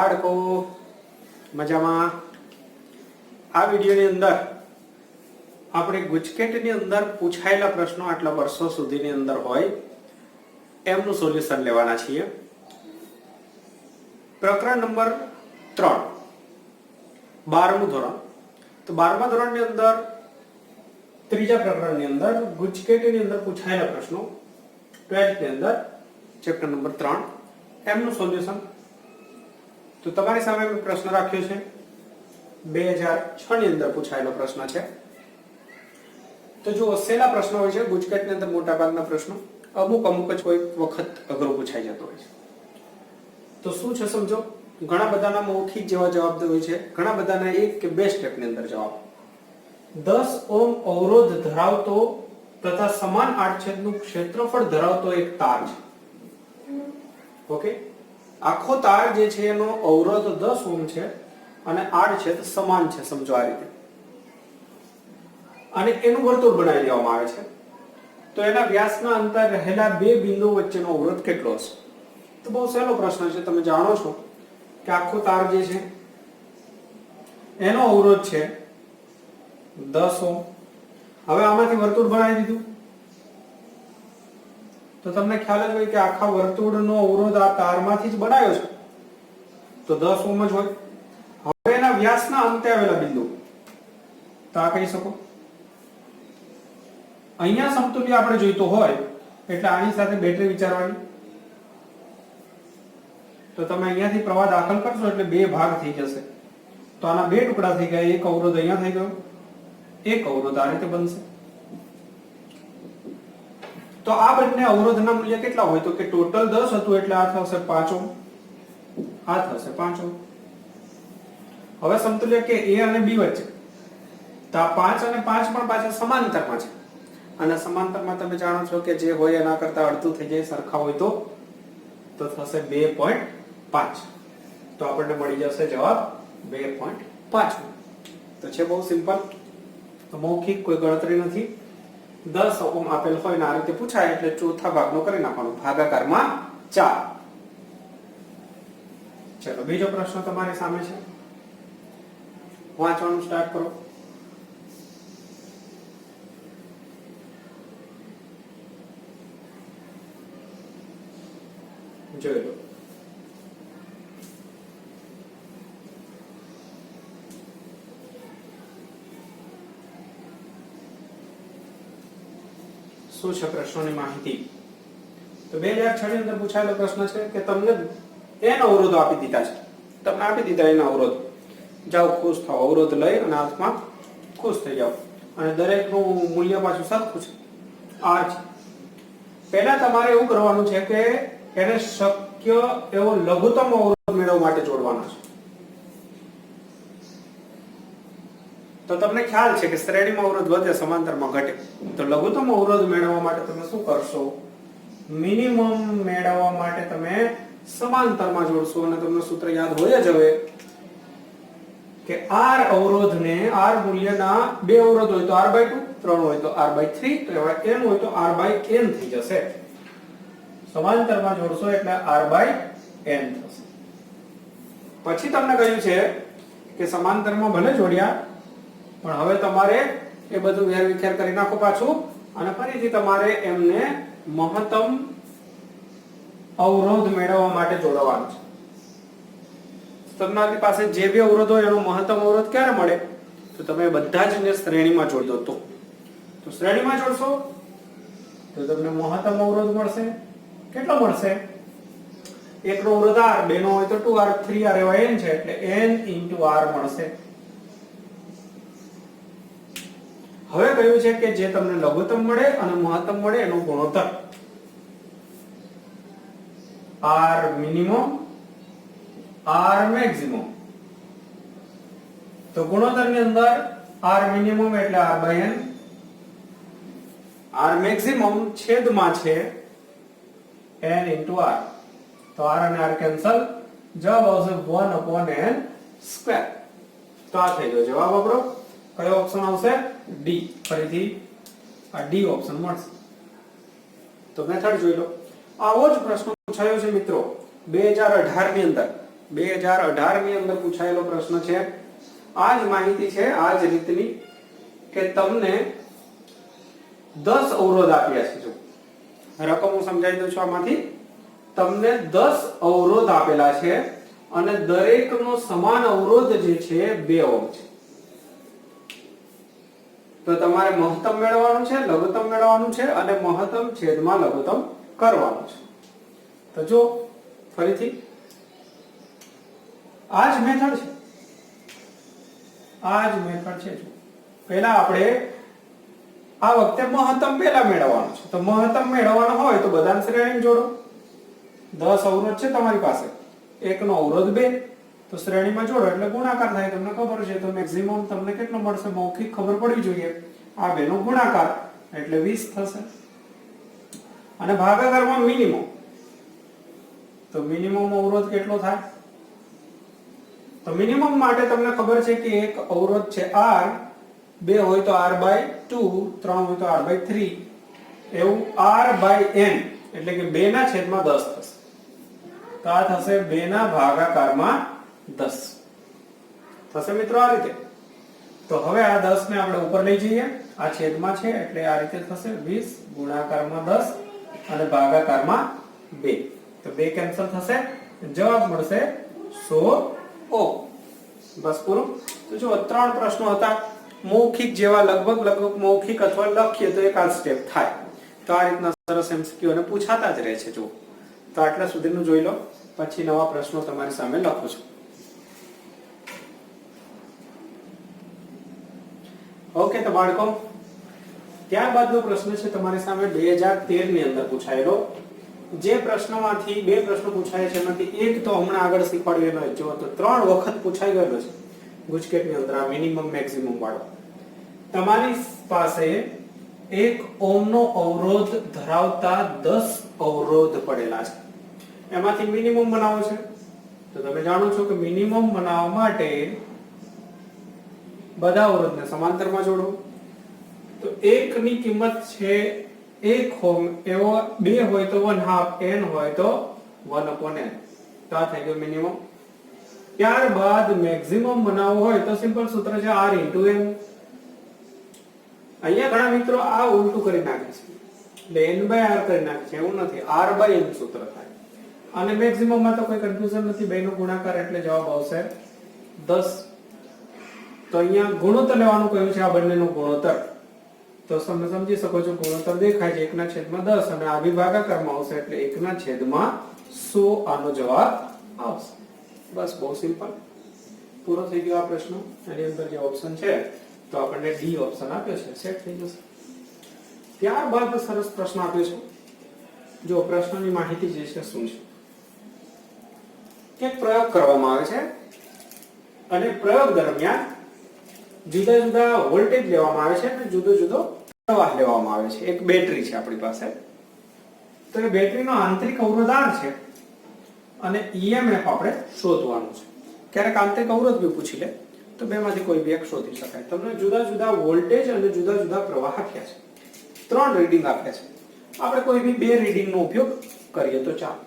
बाळको मजामा। आ विडियोनी अंदर આપણે ગુજકેટની અંદર પૂછાયેલા પ્રશ્નો આટલા વર્ષો સુધીની અંદર હોય એમનું સોલ્યુશન લેવાના છીએ। પ્રકરણ નંબર 3 12મું ધોરણ। તો 12મા ધોરણની અંદર ત્રીજા પ્રકરણની અંદર ગુજકેટની અંદર પૂછાયેલા પ્રશ્નો 12th ની અંદર ચેપ્ટર નંબર 3 એમનું સોલ્યુશન। તો તમારી સામે મેં પ્રશ્ન રાખ્યો છે 2006 ની અંદર પૂછાયેલો પ્રશ્ન છે। तो जो सेला प्रश्न होय छे गुजकेटनी अंदर मोटा भागना प्रश्नो अमुक अमुक ज कोई वखत अघरो पूछाई जतो होय छे। तो शुं छे समझो, घणा बधाना मौखिक जेवा जवाब होय छे, घणा बधाना एक के बे स्टेपनी अंदर जवाब। 10 ओम अवरोध धरावतो तथा समान आडछेदનું क्षेत्रफળ ધરાવતો એક તાર છે। ઓકે, આખો તાર જે છે એનો અવરોધ 10 ઓમ છે અને આડછેદ સમાન છે, સમજો આ રીતે। અને એનું વર્તુળ બનાવી દેવામાં આવે છે। તો એના વ્યાસના અંતર રહેલા બે બિંદુઓ વચ્ચેનો અવરોધ કેટલો હશે? તો બહુ સહેલો પ્રશ્ન છે। તમે જાણો છો કે આખો તાર જે છે એનો અવરોધ છે 10 ઓમ। હવે આમાંથી વર્તુળ બનાવી દીધું તો તમને ખ્યાલ જ હોય કે આખા વર્તુળનો અવરોધ આ તારમાંથી જ બનાવ્યો છે, તો 10 ઓમ જ હોય। હવે એના વ્યાસના અંતે આવેલા બિંદુ તો આ કહી શકો। અહીંયા સમતુલ્ય આપણે જોઈતો હોય એટલે આની સાથે બેટરી વિચારવાની। તો તમે અહીંયાથી પ્રવાહ દાખલ કરશો એટલે બે ભાગ થઈ જશે। તો આના બે ટુકડા થઈ ગયા, એક અવરોધ અહીંયા થઈ ગયો, એક અવરોધ આ રીતે બનશે। તો આ બંને અવરોધના મૂલ્ય કેટલા હોય? તો કે ટોટલ 10 હતું એટલે આ થશે 5 ઓમ, આ થશે 5 ઓમ। હવે સમતુલ્ય કે A અને B વચ્ચે, તો આ 5 અને 5 પણ પાછા સમાંતરમાં છે અને સમાંતરમાં તમે જાણો છો કે જે હોય એના કરતા અડધું થઈ જાય, સરખા હોય તો થશે 2.5। તો આપણને મળી જશે જવાબ 2.5। તો છે બહુ સિમ્પલ, તો મૌખિક કોઈ ગણતરી નથી। 10 ઓમ આપેલ હોય ને આ રીતે પૂછાય એટલે ચોથા ભાગનો કરી નાખવાનો, ભાગાકારમાં 4। ચલો બીજો પ્રશ્ન તમારી સામે છે, વાંચવાનું સ્ટાર્ટ કરો। જોઈ લો। શું છે પ્રશ્નોની માહિતી? તો 2006 ની અંદર પૂછાયેલો પ્રશ્ન છે કે તમને n અવરોધો આપી દીધા છે, તમને આપી દીધા એના અવરોધ, જાઓ ખુશ થાઓ, અવરોધ લઈ અને હાથમાં ખુશ થઈ જાઓ અને દરેકનું મૂલ્ય પાછું સરખું છે, r છે। પહેલા તમારે એવું કરવાનું છે કે એને શક્ય એવો લઘુત્તમ અવરોધ મેળવવા માટે જોડવાનો છે। તો તમને ખ્યાલ છે કે શ્રેણીમાં અવરોધ વધે, સમાંતરમાં ઘટે। તો લઘુત્તમ અવરોધ મેળવવા માટે તમે શું કરશો? મિનિમમ મેળવવા માટે તમે સમાંતરમાં જોડશો અને તમને સૂત્ર યાદ હોય જ હવે કે r અવરોધને, r મૂલ્યના બે અવરોધ હોય તો r/2, 3 હોય તો r/3, તો એવા n હોય તો r/n થઈ જશે। સમાંતરમાં જોડશો એટલે r/n થશે। પછી તમને કહ્યું છે કે સમાંતરમાં ભલે જોડ્યા પણ હવે તમારે એ બધું વેરવિખેર કરી નાખો પાછું અને ફરીથી તમારે એમને મહત્તમ અવરોધ મેળવવા માટે જોડવાનું છે। તમારી પાસે જે બે અવરોધ હોય એનો મહત્તમ અવરોધ ક્યારે મળે? તો તમે બધા જ ને શ્રેણીમાં જોડી દો। તો શ્રેણીમાં જોડશો તો તમને મહત્તમ અવરોધ મળશે। કેટલો મળશે? એકનો અવરોધ r, બેનો હોય તો 2r, 3r એવા n છે એટલે n * r મળશે। હવે કહ્યું છે કે જે તમને લઘુત્તમ મળે અને મહત્તમ મળે એનો ગુણોત્તર r મિનિમમ r મેક્સિમમ। તો ગુણોત્તરની અંદર r મિનિમમ એટલે r/n, r મેક્સિમમ છેદમાં છે n * r। તો r અને r કેન્સલ, જવાબ આવશે 1/n²। તો આ થઈ ગયો જવાબ આપણો। કયો ઓપ્શન આવશે? ડી। ફરીથી આ ડી ઓપ્શન મળશે। તો મેથડ જોઈ લો। આવો જ પ્રશ્ન પૂછાયો છે મિત્રો 2018 ની અંદર 2018 ની અંદર પૂછાયેલો પ્રશ્ન છે। આ જ માહિતી છે, આ જ રીતની કે તમને 10 અવરોધ આપ્યા છે। જો રકમ હું સમજાવી દઉં છું। આમાંથી તમને 10 અવરોધ આપેલા છે અને દરેકનો સમાન અવરોધ જે છે 2 ઓહ્મ છે। તો તમારે મહત્તમ મેળવવાનું છે, લઘુત્તમ મેળવવાનું છે અને મહત્તમ છેદમાં લઘુત્તમ કરવાનું છે। તો જો ફરીથી આ જ મેથડ છે, આ જ મેથડ છે। જો પહેલા આપણે આ વખતે મહત્તમ પહેલા મેળવવાનું છે। તો મહત્તમ મેળવવાનો હોય તો બધાને શ્રેણી જોડો। 10 અવરોધ છે તમારી પાસે, એકનો અવરોધ 2, તો શ્રેણીમાં જોડો એટલે ગુણાકાર થાય। તમને ખબર છે તો મેક્સિમમ તમને કેટલો મળશે, મૌખિક ખબર પડવી જોઈએ। આ બેનો ગુણાકાર એટલે 20 થશે અને ભાગાકારમાં મિનિમમ, તો મિનિમમ અવરોધ કેટલો થાય? તો મિનિમમ માટે તમને ખબર છે કે એક અવરોધ છે R, 2 હોય તો R/2, 3 હોય તો R/3, એવું R/n એટલે કે 2 ના છેદમાં 10 થશે। તો આ થશે 2 ના ભાગાકારમાં 10 થશે મિત્રો, આ રીતે। તો હવે આ 10 ને આપણે ઉપર લઈ જઈએ, આ છેદમાં છે એટલે આ રીતે થશે 20 ગુણાકારમાં 10 અને ભાગાકારમાં 2, તો 2 કેન્સલ થશે, જવાબ મળશે 100 ઓહ્મ। બસ પૂરું। તો જો 3 પ્રશ્નો હતા મૌખિક જેવા, લગભગ મૌખિક અથવા લખીએ તો એકાદ સ્ટેપ થાય। તો આ રીતના સરસ એમસીક્યુ અને પૂછાતા જ રહે છે। જો તો આટલા સુધીનું જોઈ લો, પછી નવા પ્રશ્નો તમારી સામે લખું છું। ઓકે તો બાળકો, ત્યારબાદનો પ્રશ્ન છે તમારી સામે 2013 ની અંદર પૂછાયેલો। જે પ્રશ્નોમાંથી 2 પ્રશ્નો પૂછાય છે એમાંથી એક તો હમણાં આગળ શીખવાડેલો જ, જો તો 3 વખત પૂછાઈ ગયેલો છે ગુજકેટની અંદર, આ મિનિમમ મેક્સિમમ વાળો। તમારી પાસે 1 ઓહ્મનો અવરોધ ધરાવતા 10 અવરોધ પડેલા છે, એમાંથી મિનિમમ બનાવવો છે। તો તમે જાણો છો કે મિનિમમ બનાવવા માટે બધા અવરોધને સમાંતરમાં જોડો। તો 1 ની કિંમત છે 1 ઓહ્મ, એવો 2 હોય તો 1/2, n હોય તો 1/n, તો આ થઈ ગયો મિનિમમ। ત્યારબાદ મેક્સિમમ બનાવવો હોય તો સિમ્પલ સૂત્ર છે R * n। અહીંયા ઘણા મિત્રો આ ઉલટું કરી નાખે છે, એટલે n/r કરી નાખે છે, એવું નથી, R/n સૂત્ર થાય। અને મેક્સિમમ માં તો કોઈ કન્ફ્યુઝન નથી, બેનો ગુણાકાર એટલે જવાબ આવશે 10। તો અહીંયા ગુણોત્તર લેવાનું કહ્યું છે, આ બંનેનું ગુણોત્તર। તો તમે સમજી શકો છો, ગુણોત્તર દેખાય છે 1/10 અને આ ભાગાકારમાં આવશે એટલે 1/100 આનો જવાબ આવશે। બસ બહુ સિમ્પલ, પૂરો થઈ ગયો આ પ્રશ્ન। એની અંદર જે ઓપ્શન છે તો આપણને ડી ઓપ્શન આપ્યો છે, સેટ થઈ જશે। ત્યારબાદ સરસ પ્રશ્ન આપ્યો છે। જો પ્રશ્નની માહિતી જે છે શું છે, એક પ્રયોગ કરવામાં આવે છે અને પ્રયોગ દરમિયાન જુદા જુદા વોલ્ટેજ લેવામાં આવે છે અને જુદો જુદો પ્રવાહ લેવામાં આવે છે। એક બેટરી છે આપણી પાસે, તો એ બેટરીનો આંતરિક અવરોધ R છે અને EMF આપણે શોધવાનું છે। ક્યારેક આંતરિક અવરોધ બી પૂછી લે તો બેમાંથી કોઈ બી એક શોધી શકાય। તમને જુદા જુદા વોલ્ટેજ અને જુદા જુદા પ્રવાહ આપ્યા છે, 3 રીડિંગ આપ્યા છે, આપણે કોઈ બી 2 રીડિંગનો ઉપયોગ કરીએ તો ચાલે।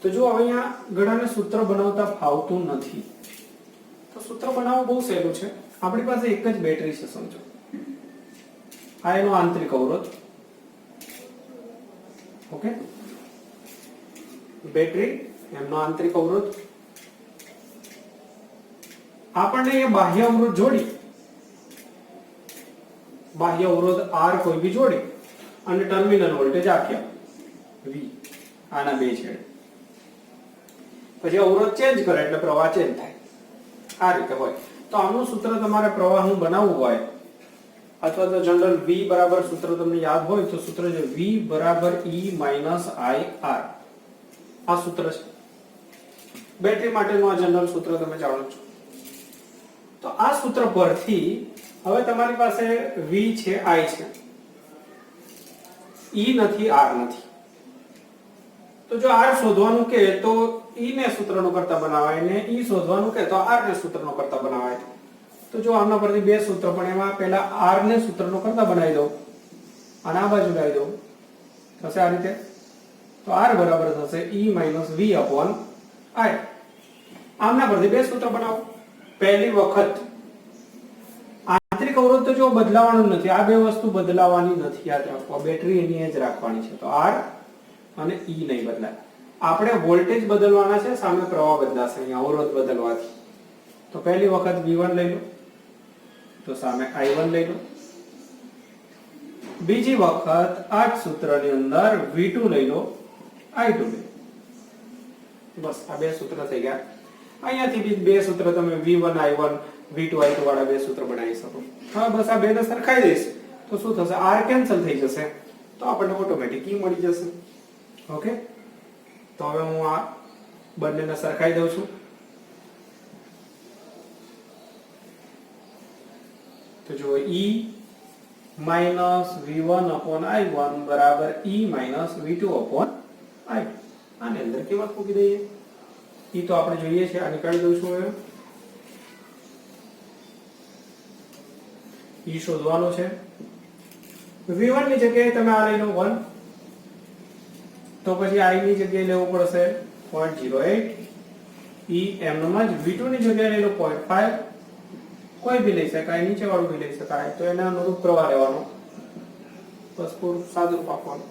તો જો અહીંયા ઘણાને સૂત્ર બનાવતા ફાવતું નથી, તો સૂત્ર બનાવવું બહુ સહેલું છે। આપણી પાસે એક જ બેટરી છે, સમજો આ એનો આંતરિક અવરોધ, ઓકે, બેટરી એમનો આંતરિક અવરોધ, આપણને એ બાહ્ય અવરોધ જોડી, બાહ્ય અવરોધ R કોઈ બી જોડી અને ટર્મિનલ વોલ્ટેજ આપ્યા V આના બે છેડે, પછી અવરોધ ચેન્જ કરે એટલે પ્રવાહ ચેન્જ થાય, આ રીતે હોય। તો આનું સૂત્ર તમારે પ્રવાહનું બનાવવું હોય અથવા તો જનરલ V બરાબર સૂત્ર તમને યાદ હોય તો સૂત્ર છે V બરાબર E માઇનસ IR, આ સૂત્ર છે બેટરી માટેનું, આ જનરલ સૂત્ર તમે જાણો છો। તો આ સૂત્ર પરથી હવે તમારી પાસે V છે, I છે, E નથી, R નથી, તો જો R શોધવાનું કે તો E ને સૂત્રનો કરતા બનાવાય ને E શોધવાનું કે તો R ને સૂત્રનો કરતા બનાવાય। તો જો આના પરથી બે સૂત્ર, પણ એમાં પહેલા R ને સૂત્રનો કરતા બનાવી દઉં અને આ બાજુ લાવી દઉં, થશે આ રીતે। તો R બરાબર થશે E - V/I। આમના પરથી બે સૂત્ર બનાવો. પહેલી વખત આંતરિક અવરોધ તો જો બદલાવાનો નથી, આ બે વસ્તુ બદલાવાની નથી, યાદ રાખો. બેટરી એની જ રાખવાની છે, તો R અને E નહીં બદલાય. આપણે વોલ્ટેજ બદલવાના છે, સામે પ્રવાહ બદલાશે અહીંયા અવરોધ બદલવાથી. તો પહેલી વખત V1 લઈ લો, તો સામે I1 લઈ લો. બીજી વખત આ જ સૂત્રની અંદર V2 લઈ લો, I2 લઈ લો. બસ આ બે સૂત્ર થઈ ગયા. અહીંયાથી બે સૂત્ર તમે V1 I1 V2 I2 વાળા બે સૂત્ર બનાવી શકો. હવે બસ આ બેને સરખાઈ દઈશ તો શું થશે, R કેન્સલ થઈ જશે, તો આપણને ઓટોમેટિક E મળી જશે. ઓકે, તો હવે હું આ બંનેને સરખાઈ દઉં છું. તો જો E minus V1 upon I1 બરાબર E minus V2 upon I2. આની અંદર કિંમત મૂકી દઈએ. E તો આપણે જોઈએ છે, આ નીકાળી દઉં છું હવે. E શોધવાનો છે. V1 ની જગ્યાએ તમે આ લઈ લો 1, તો પછી I ની જગ્યાએ લેવું પડશે 0.08. E એમનો જ. V2 ની જગ્યાએ લઈ લો 0.5, કોઈ બી લઈ શકાય, નીચે વાળું બી લઈ શકાય, તો એના અનુરૂપ પ્રવાહ લેવાનો. બસ પૂરું સાદું રૂપ આપવાનું.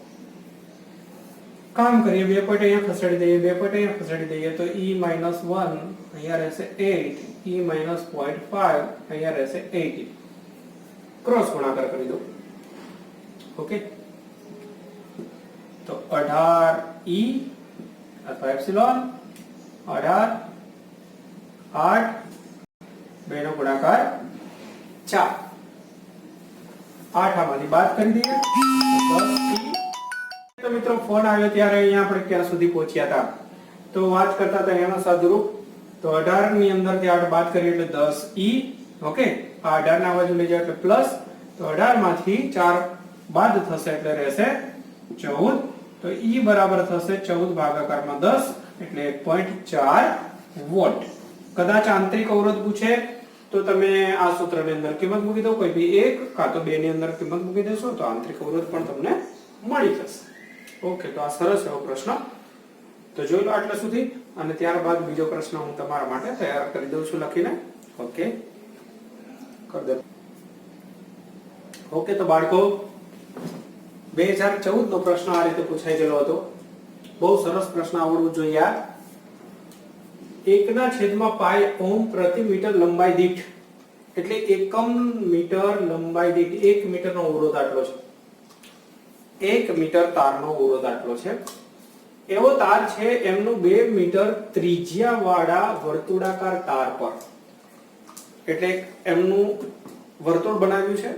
કામ કરીએ, 2 પોઈન્ટ અહીંયા ખસેડી દઈએ, 2 પોઈન્ટ અહીંયા ખસેડી દઈએ, તો E minus 1 અહીંયા રહેશે 8, E minus 0.5 અહીંયા રહેશે 80. ક્રોસ ગુણાકાર કરી દો. ઓકે, તો 18 E અથવા એપ્સિલોન 18 8 બેનો ગુણાકાર 4. 8 આમાંથી બાદ કરી દઈએ તો 10 E. તો મિત્રો ફોન આવ્યો ત્યારે અહીંયા આપણે ક્યાં સુધી પહોંચ્યા હતા, તો વાત કરતા હતા એનો સાદુરૂપ. તો 18 ની અંદરથી 8 બાદ કરીએ એટલે 10 E. ઓકે, આ 18 ના બાજુ લઈ જાવ એટલે પ્લસ, તો 18 માંથી 4 બાદ થશે એટલે રહેશે 14. તો E બરાબર થશે 14 ભાગાકારમાં 10 એટલે 1.4 વોલ્ટ. કદાચ આંતરિક અવરોધ પૂછે તો તમે આ સૂત્રની અંદર કિંમત મૂકી દો, કોઈ બી એક કાં તો બે ની અંદર કિંમત મૂકી દેશો તો આંતરિક અવરોધ પણ તમને મળી જશે. ઓકે, તો આ સરસ એવો પ્રશ્ન. તો જોઈ લો આટલા સુધી, અને ત્યારબાદ બીજો પ્રશ્ન હું તમારા માટે તૈયાર કરી દઉં છું લખીને. ઓકે, કરી દો. ઓકે, તો બાળકો 2014 નો પ્રશ્ન આ રીતે પૂછાઈ ગયેલો હતો. બહુ સરસ પ્રશ્ન આવડવું જોઈએ. 1/પાઈ ઓહ્મ પ્રતિ મીટર લંબાઈ દીઠ, એટલે એકમ મીટર લંબાઈ દીઠ 1 મીટરનો અવરોધ આટલો છે. 1 મીટર તારનો અવરોધ આટલો છે. એવો તાર છે, એમનું 2 મીટર ત્રિજ્યા વાળા વર્તુળાકાર તાર પર, એટલે એમનું વર્તુળ બનાવ્યું છે.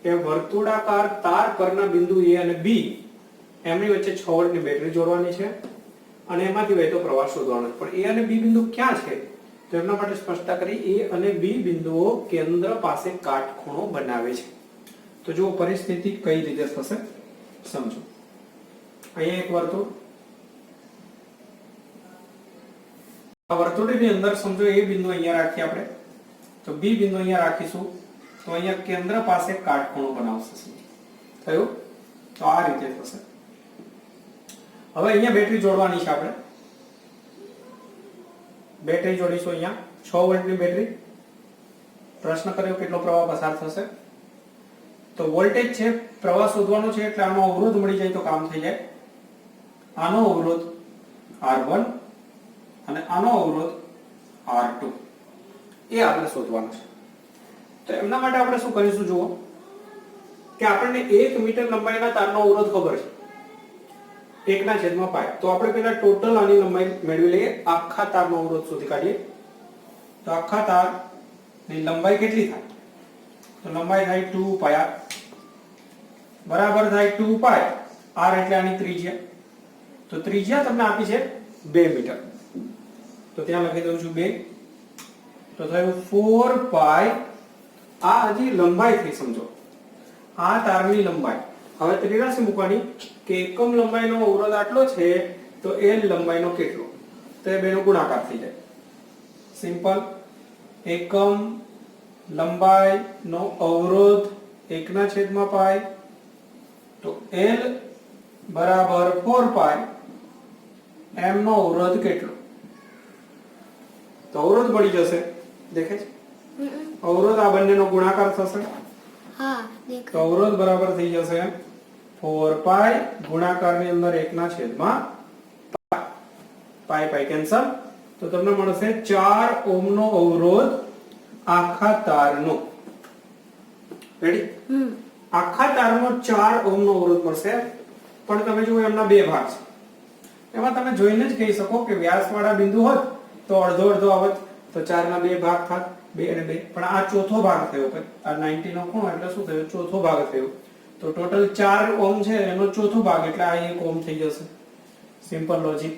એ વર્તુળાકાર તાર પરના બિંદુ A અને B, એમની વચ્ચે 6 વોલ્ટની બેટરી જોડવાની છે અને એમાંથી વહેતો પ્રવાહ શોધવાનો છે. પણ A અને B બિંદુ ક્યાં છે, તો એમના માટે સ્પષ્ટતા કરી. A અને B બિંદુઓ કેન્દ્ર પાસે કાટખૂણો બનાવે છે. તો જો પરિસ્થિતિ કઈ રીતે થશે સમજો. અહીંયા એક વર્તુળ, આ વર્તુળની અંદર સમજો A બિંદુ અહીંયા રાખીએ આપણે, તો B બિંદુ અહીંયા રાખીશું, તો અહીંયા કેન્દ્ર પાસે કાટખૂણો બનાવશે. થયું? તો આ રીતે થશે. હવે અહીંયા બેટરી જોડવાની છે આપણે. બેટરી જોડીશું અહીંયા 6 વોલ્ટની બેટરી. પ્રશ્ન કર્યો કેટલો પ્રવાહ પસાર થશે, તો વોલ્ટેજ છે, પ્રવાહ શોધવાનો છે, એટલે આનો અવરોધ મળી જાય તો કામ થઈ જાય. આનો અવરોધ R1 અને આનો અવરોધ R2 એ આપણે શોધવાનો છે. તો એમના માટે આપણે શું કરીશું, જુઓ કે આપણને 1 મીટર લંબાઈના તારનો અવરોધ ખબર છે, 1/પાઈ. તો આપણે પહેલા ટોટલ આની લંબાઈ મેળવી લઈએ, આખા તારનો અવરોધ શોધી કાઢીએ. તો આખા તારની લંબાઈ કેટલી થાય, તો લંબાઈ થાય 2πr બરાબર થાય 2π. r એટલે આની ત્રિજ્યા, તો ત્રિજ્યા તમને આપી છે 2 મીટર, તો ત્યાં લખી દઉં છું 2, તો થયું 4π. આ હજી લંબાઈ થઈ, સમજો આ તારની લંબાઈ. હવે ત્રિરાશી મૂકવાની કે એકમ લંબાઈનો અવરોધ આટલો છે, તો l લંબાઈનો કેટલો, તો એ બેનો ગુણાકાર થઈ જાય. સિમ્પલ. એકમ લંબાઈનો અવરોધ 1/પાઈ, તો l બરાબર 4π. m નો અવરોધ કેટલો, તો અવરોધ મળી જશે. દેખે છે અવરોધ આ બંનેનો ગુણાકાર થશે. હા તો દેખાય. અવરોધ બરાબર થઈ જશે 4π ગુણાકારની અંદર 1/π. પાઈ પાઈ કેન્સલ. તો તમને મળશે 4 ઓહ્મ નો અવરોધ આખા તારનો. રેડી? આખા તારનો 4 ઓહ્મ નો અવરોધ મળશે. પણ તમે જુઓ એમના બે ભાગ છે. એમાં તમે જોઈને જ કહી શકો કે વ્યાસવાળા બિંદુ હોત તો અડધો અડધો આવત, તો 4 ના બે ભાગ થાત, 2 અને 2. પણ આ ચોથો ભાગ થયો કે આ 90 નો ખૂણો એટલે શું થયું? ચોથો ભાગ થયો. તો ટોટલ 4 ઓહ્મ છે એનો ચોથો ભાગ એટલે આ 1 ઓહ્મ થઈ જશે. Simple logic.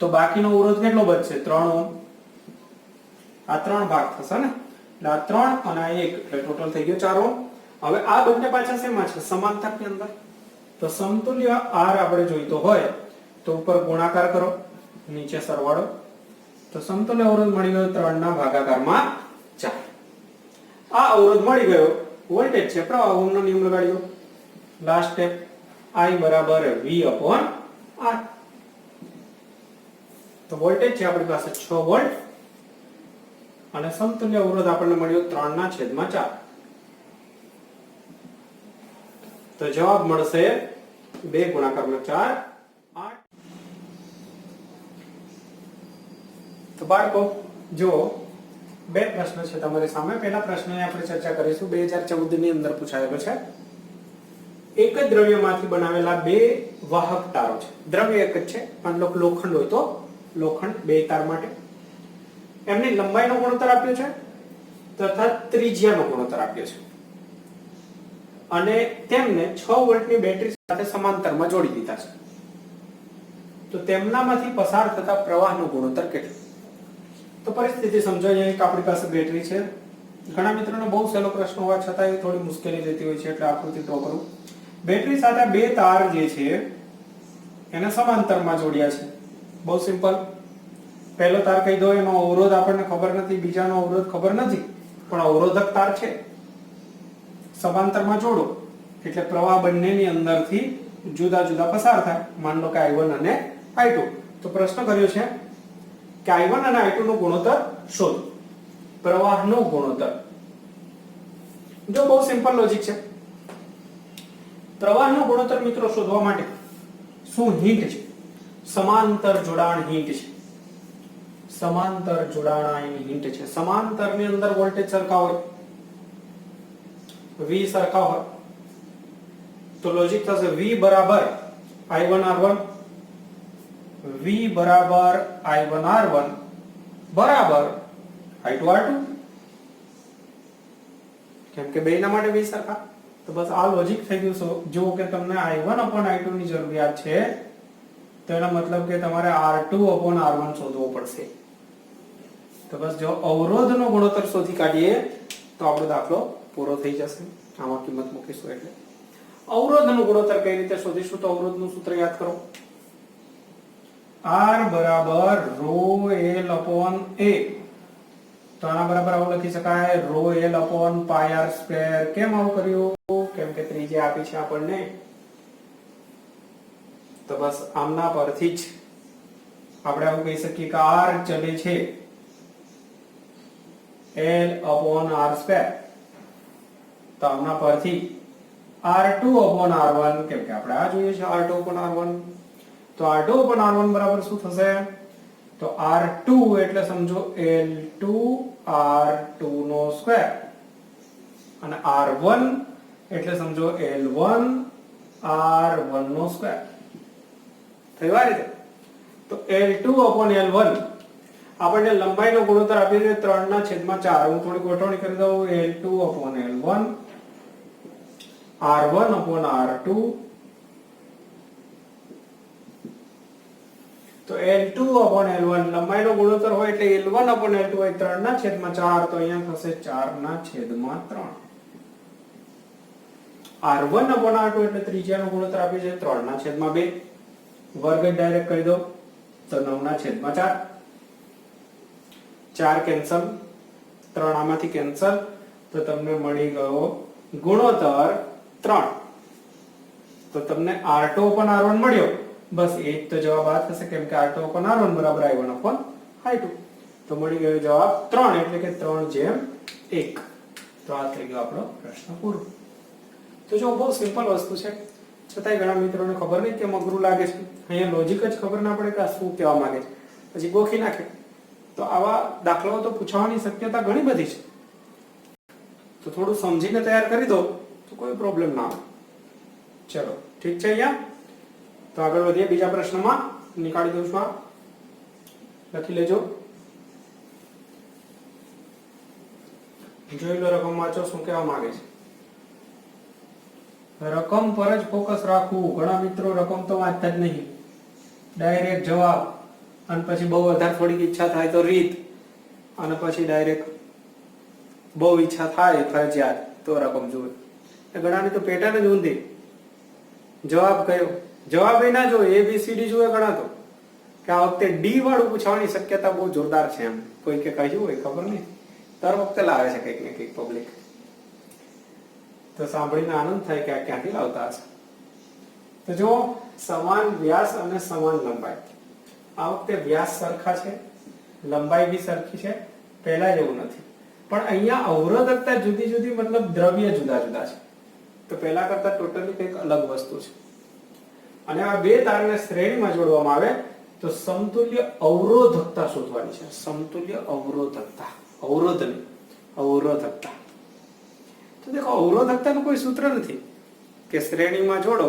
તો બાકીનો અવરોધ કેટલો બચશે? 3 ઓહ્મ. આ 3 ભાગ થશે ને, એટલે આ 3 અને આ 1 એટલે ટોટલ થઈ ગયો 4 ઓહ્મ. હવે આ બંને પાછા શેમાં છે? સમાંતરની અંદર. તો સમતુલ્ય R આપણે જોઈતો હોય તો ઉપર ગુણાકાર કરો, નીચે સરવાળો. તો સમતુલ્ય અવરોધ મળી ગયો 3 ના ભાગાકારમાં 4. આ અવરોધ મળી ગયો. વોલ્ટેજ છે, પ્રવાહ ઓહમનો નિયમ લગાડ્યો. લાસ્ટ સ્ટેપ I બરાબર V/R. તો વોલ્ટેજ છે આપણી પાસે 6 વોલ્ટ અને સમતુલ્ય અવરોધ આપણને મળ્યો 3/4. તો જવાબ મળશે 2 ગુણાકારમાં 4 8. તો બાળકો જો બે પ્રશ્ન છે તમારી સામે. પહેલા પ્રશ્નની આપણે ચર્ચા કરીશું. 2014 ની અંદર પૂછાયેલો છે. એક જ દ્રવ્યમાંથી બનાવેલા બે વાહક તારો છે. દ્રવ્ય એક જ છે પણ લોખંડ હોય તો લોખંડ બે તાર માટે એમની લંબાઈનો ગુણોત્તર આપ્યો છે તથા ત્રિજ્યાનો ગુણોત્તર આપ્યો છે અને તેમને 6 વોલ્ટની બેટરી સાથે સમાંતરમાં જોડી દીધા છે. તો તેમનામાંથી પસાર થતા પ્રવાહનો ગુણોત્તર કેટલો? તો પરિસ્થિતિ સમજો. અહીંયા એક આપણી પાસે બેટરી છે. ઘણા મિત્રોને બહુ સહેલો પ્રશ્ન હોવા છતાં એ થોડી મુશ્કેલી રહેતી હોય છે એટલે આકૃતિ ડ્રો કરું. બેટરી સાથે બે તાર જે છે એને સમાંતરમાં જોડ્યા છે. બહુ સિમ્પલ. પહેલો તાર કહી દો, એનો અવરોધ આપણને ખબર નથી, બીજાનો અવરોધ ખબર નથી, પણ અવરોધક તાર છે. સમાંતરમાં જોડો એટલે પ્રવાહ બંનેની અંદરથી જુદા જુદા પસાર થાય. માન લો કે I1 અને I2. તો પ્રશ્ન કર્યો છે કે I1 અને I2 નો ગુણોત્તર શોધો. પ્રવાહનો ગુણોત્તર. જો બહુ સિમ્પલ લોજિક છે. પ્રવાહનો ગુણોત્તર મિત્રો શોધવા માટે શું હિન્ટ છે? સમાંતર જોડાણ હિન્ટ છે. સમાંતર જોડાણની હિન્ટ છે. સમાંતરની અંદર વોલ્ટેજ સરખા હોય, V સરખા હોય તો લોજિક થશે V બરાબર I1R1, V બરાબર I1R1 બરાબર I2R2. કેમ કે બેના માટે V સરખા. તો બસ આ લોજિક થઈ ગયું. જો કે તમને I1/I2 ની જરૂરિયાત છે તો એનો મતલબ કે તમારે R2/R1 શોધવો પડશે. તો બસ જો અવરોધનો ગુણોત્તર શોધી કાઢીએ તો આપણો દાખલો પૂરો થઈ જશે. આમાં કિંમત મૂકીશું એટલે અવરોધનો ગુણોત્તર કઈ રીતે શોધીશું? તો અવરોધનું સૂત્ર યાદ કરો. R બરાબર ρL/A. તો આના બરાબર આવું લખી શકાય ρL/πr². કેમ આવું કર્યું? કેમ કે ત્રિજ્યા આપી છે આપણને. તો બસ આમના પરથી જ આપણે આવું કહી શકીએ કે R ચલે છે L/r². તો આમના પરથી R2/R1, કેમ કે આપણે આ જોઈએ છે R2/R1. તો R2/R1 બરાબર શું થશે? તો R2 એટલે સમજો L2R2² અને R1 એટલે સમજો L1R1². થયું આ રીતે. તો L2/L1 આપણને લંબાઈનો ગુણોત્તર આપી છે 3/4. હું થોડી ગોઠવણી કરી દઉં. L2/L1 R1/R2. તો L2/L1 લંબાઈનો ગુણોત્તર હોય એટલે L1/L2 હોય 3/4. તો અહીંયા થશે 4/3. R1/R2 એટલે ત્રિજ્યાનો ગુણોત્તર આપી છે 3/2. વર્ગ ડાયરેક્ટ કરી દો તો 9/4. 4 કેન્સલ, 3 આમાંથી કેન્સલ. તો તમને મળી ગયો ગુણોત્તર 3. તો તમને R2/R1 મળ્યો. બસ એ જ તો જવાબ આ થશે. કેમ કે R2/R1 બરાબર I1/R2. I2 તો મળી ગયો જવાબ 3 એટલે કે 3/1 તો આ થઈ ગયો આપણો પ્રશ્ન પૂરો તો જો બહુ સિમ્પલ વસ્તુ છે છતાંય ઘણા મિત્રોને ખબર નહીં કેમ અઘરું લાગે છે અહીંયા લોજિક જ ખબર ના પડે કે આ શું કહેવા માંગે છે પછી ગોખી નાખે તો આવા દાખલાઓ તો પૂછવાની શક્યતા ઘણી બધી છે તો થોડું સમજીને તૈયાર કરી દો તો કોઈ પ્રોબ્લેમ ના આવે ચલો ઠીક છે અહીંયા તો આગળ વધીએ બીજા પ્રશ્નમાં નીકાળી દઉં છું આ લખી લેજો જોઈ લો રકમ વાંચો શું કહેવા માંગે છે રકમ પર જ ફોકસ રાખવું ઘણા મિત્રો રકમ તો વાંચતા જ નહીં ડાયરેક્ટ જવાબ અને પછી બહુ વધારે થોડીક ઈચ્છા થાય તો રીત અને પછી ડાયરેક્ટ બહુ ઈચ્છા થાય ફરજિયાત તો રકમ જોવે ઘણાની તો પેટર્ન જ ઊંધી જવાબ કયો જવાબ એ ના જોવે ABCD જોવે ઘણા તો કે આ વખતે ડી વાળું પૂછવાની શક્યતા બહુ જોરદાર છે એમ કોઈ કે કહ્યું હોય ખબર નહીં દર વખતે લાવે છે કંઈક ને કંઈક પબ્લિક તો સાંભળીને આનંદ થાય કે આ ક્યાંથી લાવતા હશે તો જો સમાન વ્યાસ અને સમાન લંબાઈ આ વખતે વ્યાસ સરખા છે લંબાઈ બી સરખી છે પહેલા જેવું નથી પણ અહીંયા અવરોધકતા જુદી જુદી મતલબ દ્રવ્ય જુદા જુદા છે તો પહેલા કરતા ટોટલી કંઈક અલગ વસ્તુ છે અને આ બે તારને શ્રેણીમાં જોડવામાં આવે તો સમતુલ્ય અવરોધકતા શોધવાની છે સમતુલ્ય અવરોધકતા અવરોધકતા તો દેખો અવરોધકતાનું કોઈ સૂત્ર નથી કે શ્રેણીમાં જોડો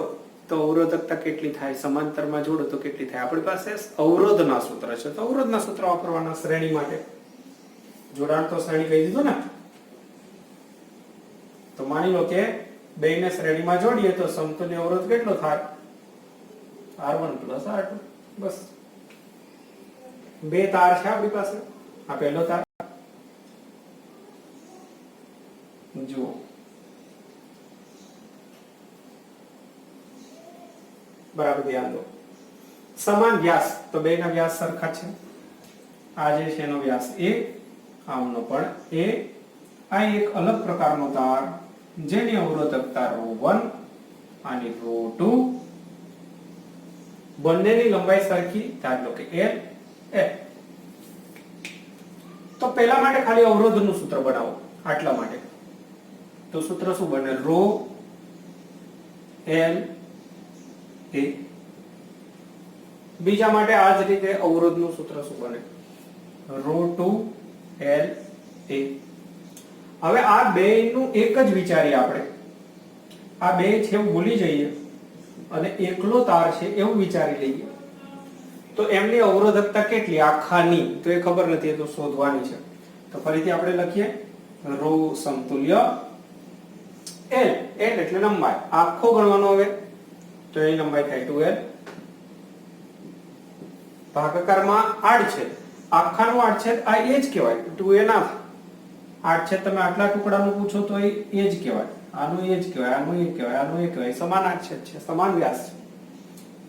તો અવરોધકતા કેટલી થાય સમાંતરમાં જોડો તો કેટલી થાય આપણી પાસે અવરોધના સૂત્ર છે તો અવરોધના સૂત્ર વાપરવાના શ્રેણી માટે જોડાણ તો શ્રેણી કહી દીધું ને તો માની લો કે બેને શ્રેણીમાં જોડીએ તો સમતુલ્ય અવરોધ કેટલો થાય R1 + R2 બસ બે તાર છે આપણી પાસે આ પહેલો તાર જુઓ બરાબર ધ્યાન દો સમાન વ્યાસ તો બેના વ્યાસ સરખા છે આ જે છે એનો વ્યાસ a આમનો પણ a આ એક અલગ પ્રકારનો તાર જેની અવરોધકતા ρ1 અને ρ2 બંનેની લંબાઈ સરખી ધારી લો કે l તો પહેલા માટે ખાલી અવરોધનું સૂત્ર બનાવો આટલા માટે તો સૂત્ર શું બને ρ l a બીજા માટે આ જ રીતે અવરોધનું સૂત્ર શું બને ρ2 l a હવે આ બેયનું એક જ વિચારીએ આપણે આ બે છે એવું ભૂલી જઈએ અને એકલો તાર છે એવું વિચારી લઈએ તો એમની અવરોધકતા કેટલી આખાની તો એ ખબર નથી તો શોધવાની છે તો ફરીથી આપણે લખીએ ρ સમતુલ્ય l એટલે લંબાઈ આખો ગણવાનો હવે તો એની લંબાઈ થાય 2l ભાગાકારમાં આડછેદ આખાનો આડછેદ આ એ જ કહેવાય 2a ના આડછેદ તમે આટલા ટુકડાનું પૂછો તો એ જ કહેવાય આનું એ જ કહેવાય આનું એ કહેવાય આનું એ કહેવાય સમાન આડછેદ છે સમાન વ્યાસ છે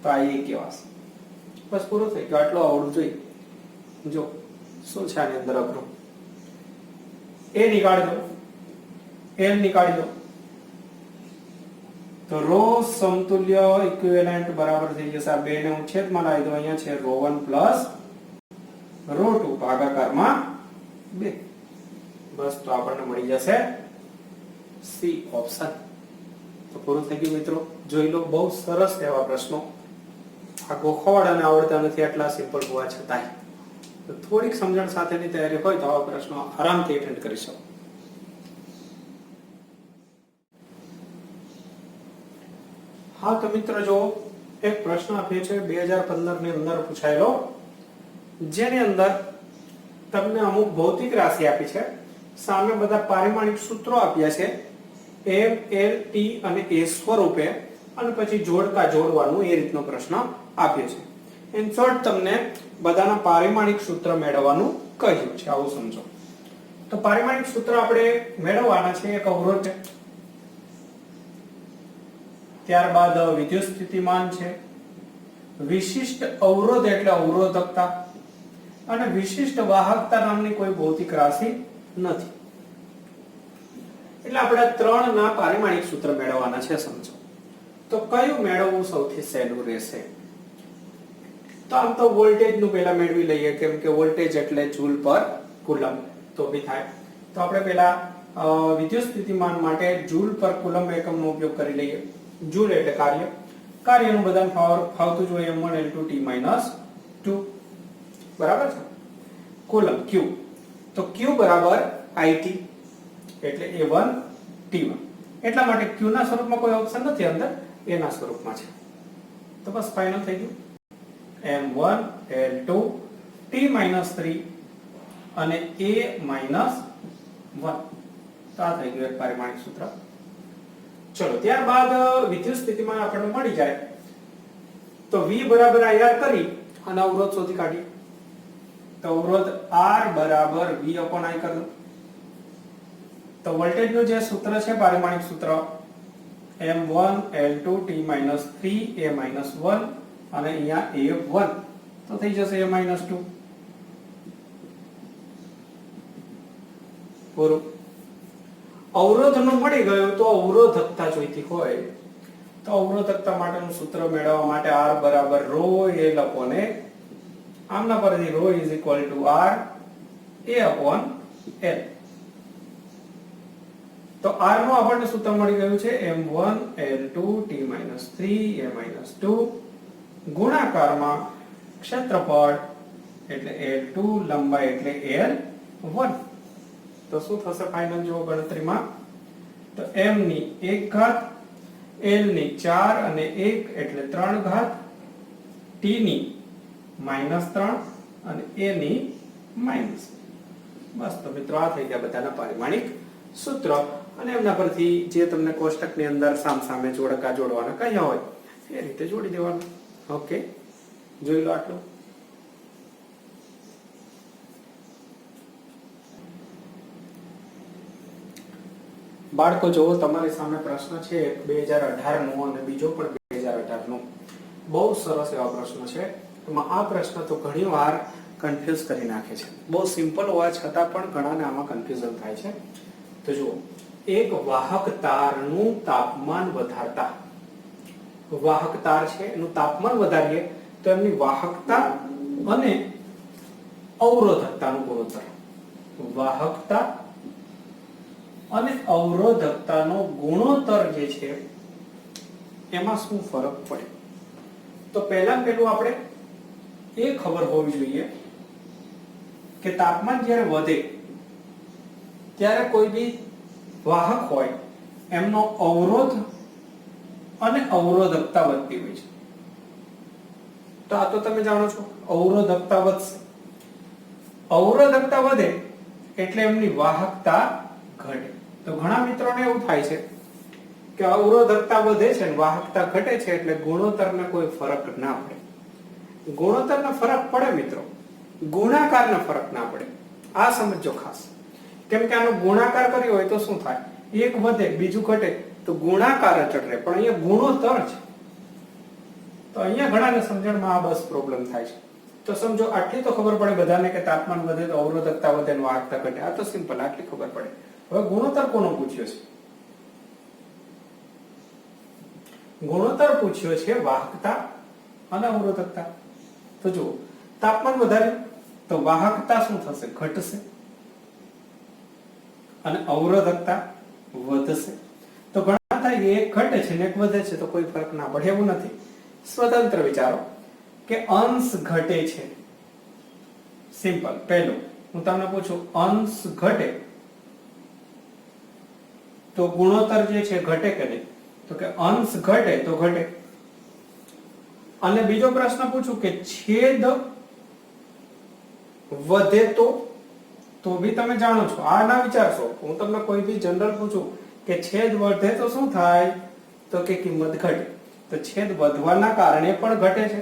તો આ એ કહેવાશે બસ પૂરો થઈ ગયો આટલો આવડવું જોઈએ જો શું છે આની અંદર અઘરું એ નીકાળી દો l નીકાળી દો તો ρ સમતુલ્ય ઇક્વિવેલન્ટ બરાબર થઈ જશે આ બે ને હું છેદમાં લાવી દઉં અહીંયા છે ρ1 + ρ2 ભાગાકારમાં 2 બસ તો આપણને મળી જશે સી ઓપ્શન તો પૂરું થઈ ગયું મિત્રો જોઈ લો બહુ સરસ એવા પ્રશ્નો આ ગોખવાડાને આવડતા નથી આટલા સિમ્પલ હોવા છતાંય તો થોડીક સમજણ સાથેની તૈયારી હોય તો આવા પ્રશ્નો આરામથી એટેન્ડ કરી શકો હા તો મિત્ર જો એક પ્રશ્ન આપ્યો છે 2015 ની અંદર પૂછાયેલો જેની અંદર તમને અમુક ભૌતિક રાશિ આપી છે સામે બધા પારિમાણિક સૂત્રો આપ્યા છે m l t અને a સ્વરૂપે અને પછી જોડવાનું એ રીતનો પ્રશ્ન આપ્યો છે ઇન શોર્ટ તમને બધાના પારિમાણિક સૂત્ર મેળવવાનું કહ્યું છે આવું સમજો તો પારિમાણિક સૂત્ર આપણે મેળવવાના છે એક અવરોધ છે ત્યારબાદ વિદ્યુત સ્થિતિમાન છે વિશિષ્ટ અવરોધ એટલે અવરોધકતા અને વિશિષ્ટ વાહકતા નામની કોઈ ભૌતિક રાશિ નથી એટલે આપણે ત્રણ ના પારિમાણિક સૂત્ર મેળવવાના છે સમજો તો કયું મેળવવું સૌથી સહેલું રહેશે તો આમ તો વોલ્ટેજ નું પહેલા મેળવી લઈએ, કેમ કે વોલ્ટેજ એટલે જૂલ પર કુલમ તો બી થાય. તો આપણે પહેલા વિદ્યુત સ્થિતિમાન માટે જૂલ પર કુલમ એકમનો ઉપયોગ કરી લઈએ. જૂલ એટલે કાર્ય, કાર્યનું બધાને ફાવતું જ હોય m1 L2 T-2 બરાબર છે. કુલમ q, તો q બરાબર it એટલે a1 t1. એટલા માટે q ના સ્વરૂપમાં કોઈ ઓપ્શન નથી અંદર, a ના સ્વરૂપમાં છે. તો બસ ફાઇનલ થઈ ગયું. m1 L2 T-3 અને a-1. તો આ થઈ ગયું એક પરિમાણિક સૂત્ર. ચલો ત્યારબાદ વિદ્યુત સ્થિતિમાન આપણને મળી જાય તો v બરાબર IR કરી અને અવરોધ શોધી કાઢીએ. તો અવરોધ R બરાબર v upon I કરી દો. તો વોલ્ટેજ નું જે સૂત્ર છે પારિમાણિક સૂત્ર m1 L2 T-3 a-1 અને અહીંયા a1 તો થઈ જશે a-2 પૂરું. અવરોધ નું મળી ગયું તો અવરોધકતા જોઈતી હોય તો અવરોધકતા માટેનું સૂત્ર મેળવવા માટે R બરાબર ρ L upon A, આમના પરથી ρ is equal to R A upon L. તો R નું આપણને સૂત્ર મળી ગયું છે m1 L2 T-3 a-2 ગુણાકારમાં ક્ષેત્રફળ એટલે L2, લંબાઈ એટલે L1. તો શું થશે ફાઇનલ જો ગણતરીમાં? તો m ની 1 ઘાત, l ની 4 અને 1 એટલે 3 ઘાત, t ની -3 અને a ની માઈનસ. બસ તો મિત્રો આ થઈ ગયા બધાના પારિમાણિક સૂત્ર. અને એમના પરથી જે તમને કોષ્ટકની અંદર સામસામે જોડકા જોડવાના કહ્યા હોય એ રીતે જોડી દેવાનું. ઓકે, જોઈ લો આટલું. બાળકો જો તમારી સામે પ્રશ્ન છે 2018 નો અને બીજો પણ 2018 નો. બહુ સરસ એવા પ્રશ્ન છે. એમાં આ પ્રશ્ન તો ઘણીવાર કન્ફ્યુઝ કરી નાખે છે. બહુ સિમ્પલ હોવા છતાં પણ ઘણાને આમાં કન્ફ્યુઝન થાય છે. તો જુઓ, એક વાહક તારનું તાપમાન વધારતા, વાહક તાર છે એનું તાપમાન વધારીએ તો એમની વાહકતા અને અવરોધકતાનું ગુણોત્તર, વાહકતા અને અવરોધકતાનો ગુણોત્તર જે છે એમાં શું ફરક પડે? તો પહેલું આપણે એ ખબર હોવી જોઈએ કે તાપમાન જ્યારે વધે ત્યારે કોઈ બી વાહક હોય એમનો અવરોધ અને અવરોધકતા વધતી હોય છે. તો આ તો તમે જાણો છો, અવરોધકતા વધશે. અવરોધકતા વધે એટલે એમની વાહકતા ઘટે. તો ઘણા મિત્રોને એવું થાય છે કે અવરોધકતા વધે છે અને વાહકતા ઘટે છે એટલે ગુણોત્તરને કોઈ ફરક ના પડે. ગુણોત્તરનો ફરક પડે મિત્રો, ગુણાકારનો ફરક ના પડે. આ સમજો ખાસ, કેમ કે આનો ગુણાકાર કર્યો હોય તો શું થાય? એક વધે બીજું ઘટે તો ગુણાકાર અચળ રહે, પણ અહીંયા ગુણોત્તર છે. તો અહીંયા ઘણાને સમજણમાં આ બસ પ્રોબ્લેમ થાય છે. તો સમજો આટલી તો ખબર પડે બધાને કે તાપમાન વધે તો અવરોધકતા વધે અને વાહકતા ઘટે. આ તો સિમ્પલ, આટલી ખબર પડે. હવે ગુણોત્તર કોનો પૂછ્યો છે? ગુણોત્તર પૂછ્યો છે વાહકતા અને અવરોધકતા. તો જુઓ, તાપમાન વધારે તો વાહકતા શું થશે? ઘટશે. અને અવરોધકતા વધશે. તો ઘણા થાય એક ઘટે છે ને એક વધે છે તો કોઈ ફરક ના પડે એવું નથી. સ્વતંત્ર વિચારો કે અંશ ઘટે છે. સિમ્પલ. પહેલું હું તમને પૂછું, અંશ ઘટે તો ગુણોત્તર જે છે ઘટે કે નહીં? તો કે અંશ ઘટે તો ઘટે. અને બીજો પ્રશ્ન પૂછું કે છેદ વધે તો બી તમે જાણો છો, આ ના વિચારશો. હું તમને કોઈ બી જનરલ પૂછું કે છેદ વધે તો શું થાય? તો કે કિંમત ઘટે. તો છેદ વધવાના કારણે પણ ઘટે છે,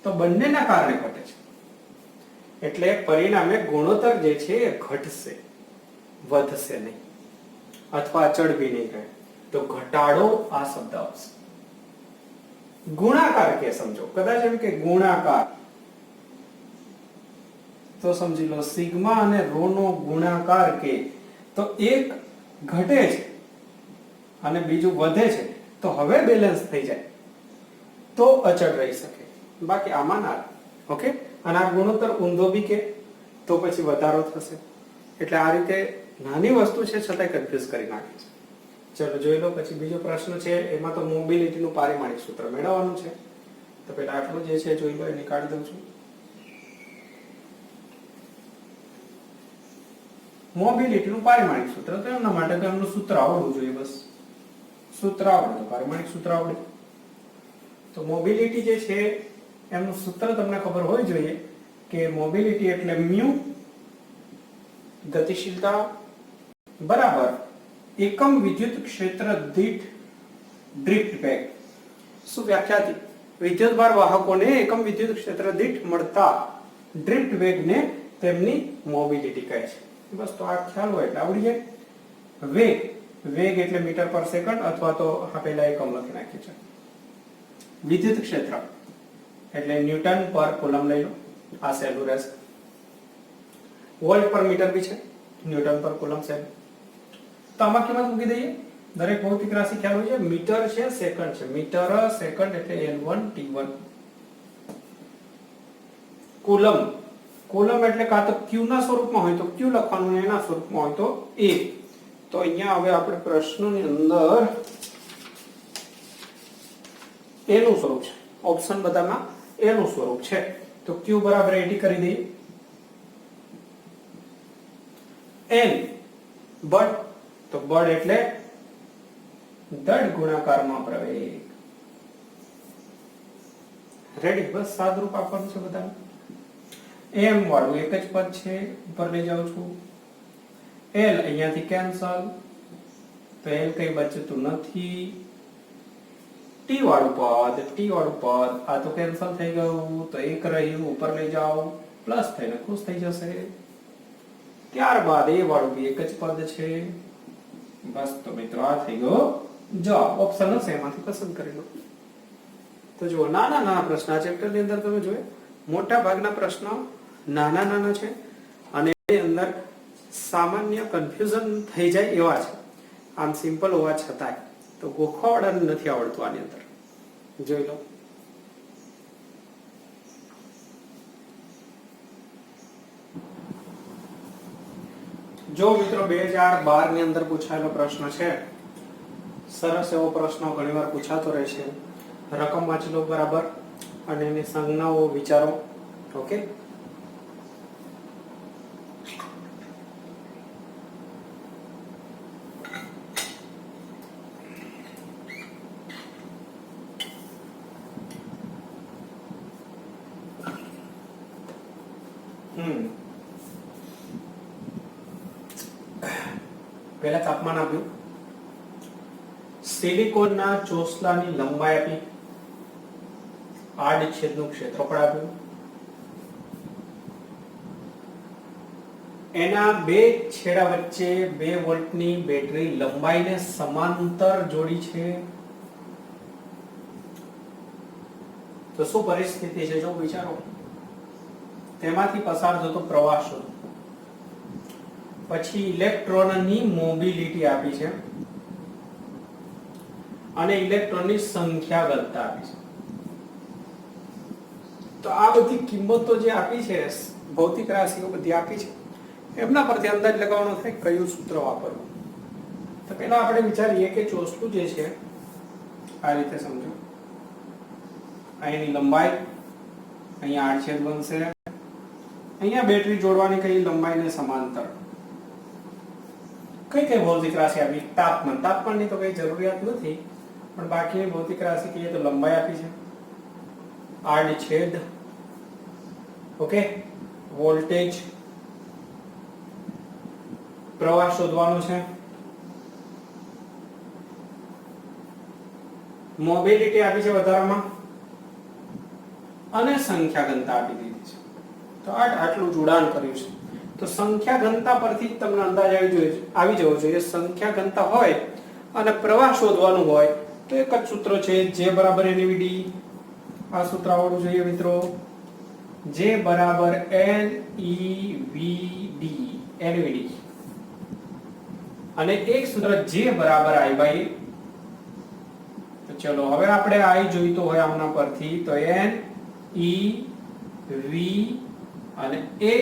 તો બંનેના કારણે ઘટે છે. એટલે પરિણામે ગુણોત્તર જે છે એ ઘટશે, વધશે નહીં, અથવા અચળ બી નહીં રહે. તો ઘટાડો આ શબ્દ આવશે. ગુણાકાર કે સમજો, કદાચ એમ કે ગુણાકાર, તો સમજી લો સિગ્મા અને રો નો ગુણાકાર કે તો એક ઘટે છે અને બીજું વધે છે, તો હવે બેલેન્સ થઈ જાય તો અચળ રહી શકે. બાકી આમાં ના. ઓકે, અને આ ગુણોત્તર ઊંધો બી કે તો પછી વધારો થશે. એટલે આ રીતે નાની વસ્તુ છે છતાંય કન્ફ્યુઝ કરી નાખે છે. ચલો જોઈ લો. પછી બીજો પ્રશ્ન છે, એમાં તો મોબિલિટીનું પારિમાણિક સૂત્ર મેળવવાનું છે. તો પહેલા આટલું જે છે જોઈ લો, એ નીકાળી દઉં છું. મોબિલિટીનું પારિમાણિક સૂત્ર, તો એમના માટે તો એમનું સૂત્ર આવડવું જોઈએ. બસ સૂત્ર આવડે તો પારિમાણિક સૂત્ર આવડે. તો મોબિલિટી જે છે એમનું સૂત્ર તમને ખબર હોવી જોઈએ કે મોબિલિટી એટલે મ્યુ ગતિશીલતા બરાબર એકમ વિદ્યુત ક્ષેત્ર દીઠ ડ્રિફ્ટ વેગ. શું વ્યાખ્યા હતી? વિદ્યુતભાર વાહકોને એકમ વિદ્યુત ક્ષેત્ર દીઠ મળતા ડ્રિફ્ટ વેગને તેમની મોબિલિટી કહે છે. બસ તો આ ખ્યાલ હોય એટલે આવડી જાય. વેગ, વેગ એટલે મીટર પર સેકન્ડ અથવા તો આપેલા એકમ લખી નાખીએ છે. વિદ્યુત ક્ષેત્ર એટલે ન્યૂટન પર કુલમ લઈ લો, આ સહેલું રહેશે. વોલ્ટ પર મીટર બી છે, ન્યૂટન પર કુલમ સહેલું. તો આમાં કિંમત મૂકી દઈએ. દરેક ભૌતિક રાશિ ખ્યાલ હોય છે. મીટર છે, સેકન્ડ છે. મીટર સેકન્ડ એટલે L1 T1. કુલમ, કુલમ એટલે કાં તો Q ના સ્વરૂપમાં હોય તો Q લખવાનું, એના સ્વરૂપમાં હોય તો A. તો અહીંયા હવે આપણે પ્રશ્નની અંદર A નું સ્વરૂપ છે. ઓપ્શન બધામાં A નું સ્વરૂપ છે. તો Q બરાબર 80 કરી દઈએ. N બળ, તો બળ એટલે દળ ગુણાકારમાં પ્રવેગ. રેડી? બસ સાદરૂપ આપવાનું છે બધાને. M વાળું એક જ પદ છે, ઉપર લઈ જાઉં છું. L અહીંયાથી કેન્સલ, તો L કઈ બચતું નથી. T વાળું પદ આ તો કેન્સલ થઈ ગયું, તો એક રહ્યું, ઉપર લઈ જાઓ, પ્લસ થઈને ખુશ થઈ જશે. ત્યારબાદ એ વાળું બી એક જ પદ છે. બસ તો મિત્રો આ થઈ ગયો જવાબ. ઓપ્શન હશે એમાંથી પસંદ કરી લો. તો જુઓ, નાના નાના પ્રશ્ન આ ચેપ્ટર ની અંદર તમે જોયે મોટા ભાગના પ્રશ્નો નાના નાના છે અને એની અંદર સામાન્ય કન્ફ્યુઝન થઈ જાય એવા છે. આમ સિમ્પલ હોવા છતાંય તો ગોખવાડાને નથી આવડતું આની અંદર. જોઈ લો. જો મિત્રો 2012 ની અંદર પૂછાયેલો પ્રશ્ન છે. સરસ એવો પ્રશ્ન ઘણીવાર પૂછાતો રહે છે. રકમ વાંચી લો બરાબર અને એની સંજ્ઞાઓ વિચારો. ઓકે, પહેલા તાપમાન આપ્યું, સિલિકોનના ચોસલાની લંબાઈ આપી, આડછેદનું ક્ષેત્રફળ આપ્યું, એના બે છેડા વચ્ચે 2 વોલ્ટની બેટરી લંબાઈને સમાંતર જોડી છે. તો શું પરિસ્થિતિ છે જો વિચારો. તેમાંથી પસાર થતો પ્રવાહ શોધો. પછી ઇલેક્ટ્રોનની મોબિલિટી આપી છે અને ઇલેક્ટ્રોનની સંખ્યા ઘનતા આપી છે. તો આ બધી કિંમતો જે આપી છે, ભૌતિક રાશિઓ બધી આપી છે, એમના પરથી અંદાજ લગાવવાનો થાય કયું સૂત્ર વાપરવું. તો પહેલા આપણે વિચારીએ કે ચોસલું જે છે આ રીતે સમજો. અહીંની લંબાઈ, અહીંયા આડછેદ બનશે, અહીંયા બેટરી જોડવાની કઈ લંબાઈને સમાંતર. કઈ કઈ ભૌતિક રાશિ આપી? તાપમાન, તાપમાનની તો કઈ જરૂરિયાત નથી, પણ બાકીની ભૌતિક રાશિ કહીએ તો લંબાઈ આપી છે, આડછેદ, ઓકે, વોલ્ટેજ, પ્રવાહ શોધવાનો છે, મોબિલિટી આપી છે વધારામાં, અને સંખ્યા ઘનતા આપી દીધી છે. તો આટલું જોડાણ કર્યું છે. તો સંખ્યા ઘનતા પરથી તમને અંદાજ આવી જવો જોઈએ. સંખ્યા ઘનતા હોય અને પ્રવાહ શોધવાનું હોય તો એક જ સૂત્ર છે, J બરાબર NVD. આ સૂત્ર આવડવું જોઈએ મિત્રો. J બરાબર NEVD, NVD. અને એક સૂત્ર J બરાબર I/A. તો ચલો હવે આપણે I જોઈતો હોય આમના પરથી, તો N E V અને A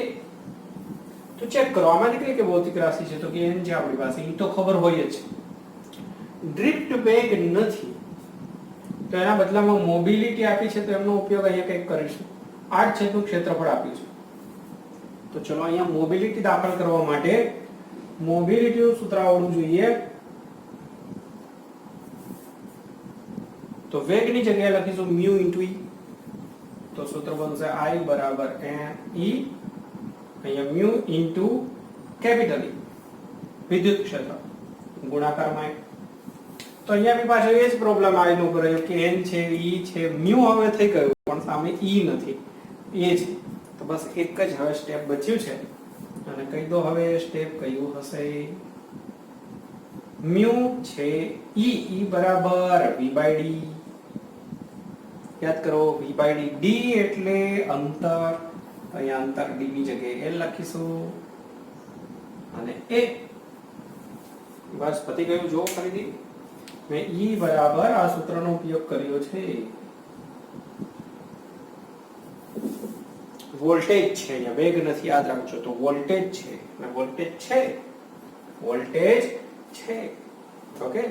તો ચેક કરો આમાંથી કઈ કે ભૌતિક રાશિ છે તો કે n છે આપણી પાસે એ તો ખબર હોય જ. ડ્રિફ્ટ વેગ નથી તો એના બદલામાં મોબિલિટી આપી છે તો એમનો ઉપયોગ અહીંયા કંઈક કરીશું. 8 છે તો ક્ષેત્રફળ આપ્યું છે તો ચલો અહીંયા મોબિલિટી દાખલ કરવા માટે મોબિલિટીનું સૂત્ર આવડવું જોઈએ. તો વેગની જગ્યાએ લખીશું mu * e તો સૂત્ર બનશે I બરાબર n e અહીંયા mu * કેપિટલ E વિદ્યુત ક્ષેત્ર ગુણાકારમાં તો અહીંયા બી પાછો એ જ પ્રોબ્લેમ આવીનો કર્યો કે n છે e છે mu હવે થઈ ગયું પણ સામે e નથી એ છે તો બસ એક જ હવે સ્ટેપ બચ્યું છે અને કહી દો હવે સ્ટેપ કયું હશે. mu છે e બરાબર v/d યાદ કરો v/d d એટલે અંતર અહીંયા અંતર d ની જગ્યાએ l લખીશું અને a બસ પતી ગયું. જો ફરીથી મેં E બરાબર આ સૂત્રનો ઉપયોગ કર્યો છે. વોલ્ટેજ છે અહીંયા વેગ નથી યાદ રાખજો તો વોલ્ટેજ છે અને વોલ્ટેજ છે ઓકે.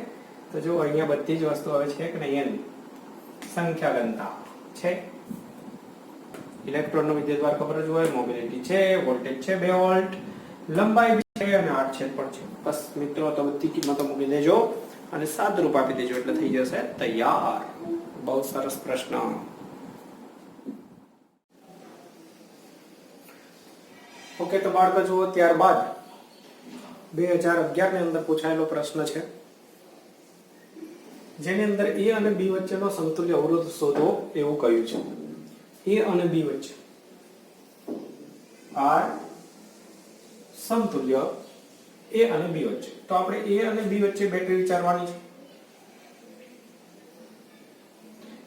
તો જો અહીંયા બધી જ વસ્તુ આવે છે કે નહીં n સંખ્યા ઘનતા છે. ઇલેક્ટ્રોનનો વિદ્યુતભાર ખબર જ હોય, મોબિલિટી છે, વોલ્ટેજ છે 2 વોલ્ટ, લંબાઈ છે અને 8 છેદ પણ છે. બસ મિત્રો તો બધી કિંમતો મૂકી દેજો અને સાદરૂપ આપી દેજો એટલે થઈ જશે તૈયાર. બહુ સરસ પ્રશ્ન. ઓકે તો બાળકો જુઓ ત્યારબાદ 2011 ની અંદર પૂછાયેલો પ્રશ્ન છે જેની અંદર A અને B વચ્ચેનો સમતુલ્ય અવરોધ શોધો એવું કહ્યું છે. A અને B વચ્ચે R સમતુલ્ય A અને B વચ્ચે તો આપણે A અને B વચ્ચે બેટરી વિચારવાની છે.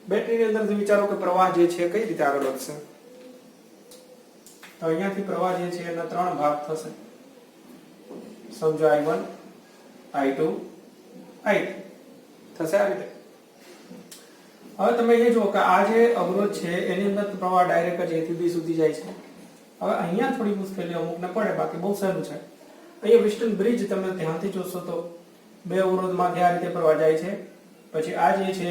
બેટરીની અંદરથી વિચારો કે પ્રવાહ જે છે કઈ રીતે આગળ વધશે. તો અહીંયાથી પ્રવાહ જે છે એના 3 ભાગ થશે. સમજો I1 I2 I3 થશે આ રીતે. હવે તમે એ જુઓ કે આ જે અવરોધ છે એની અંદર પ્રવાહ ડાયરેક્ટ જ A થી B સુધી જાય છે. હવે અહીંયા થોડી મુશ્કેલી અમુકને પડે બાકી બહુ સહેલું છે. અહીંયા વિસ્ટન બ્રિજ તમે ધ્યાનથી જોશો તો બે અવરોધમાંથી આ રીતે પ્રવાહ જાય છે. પછી આ જે છે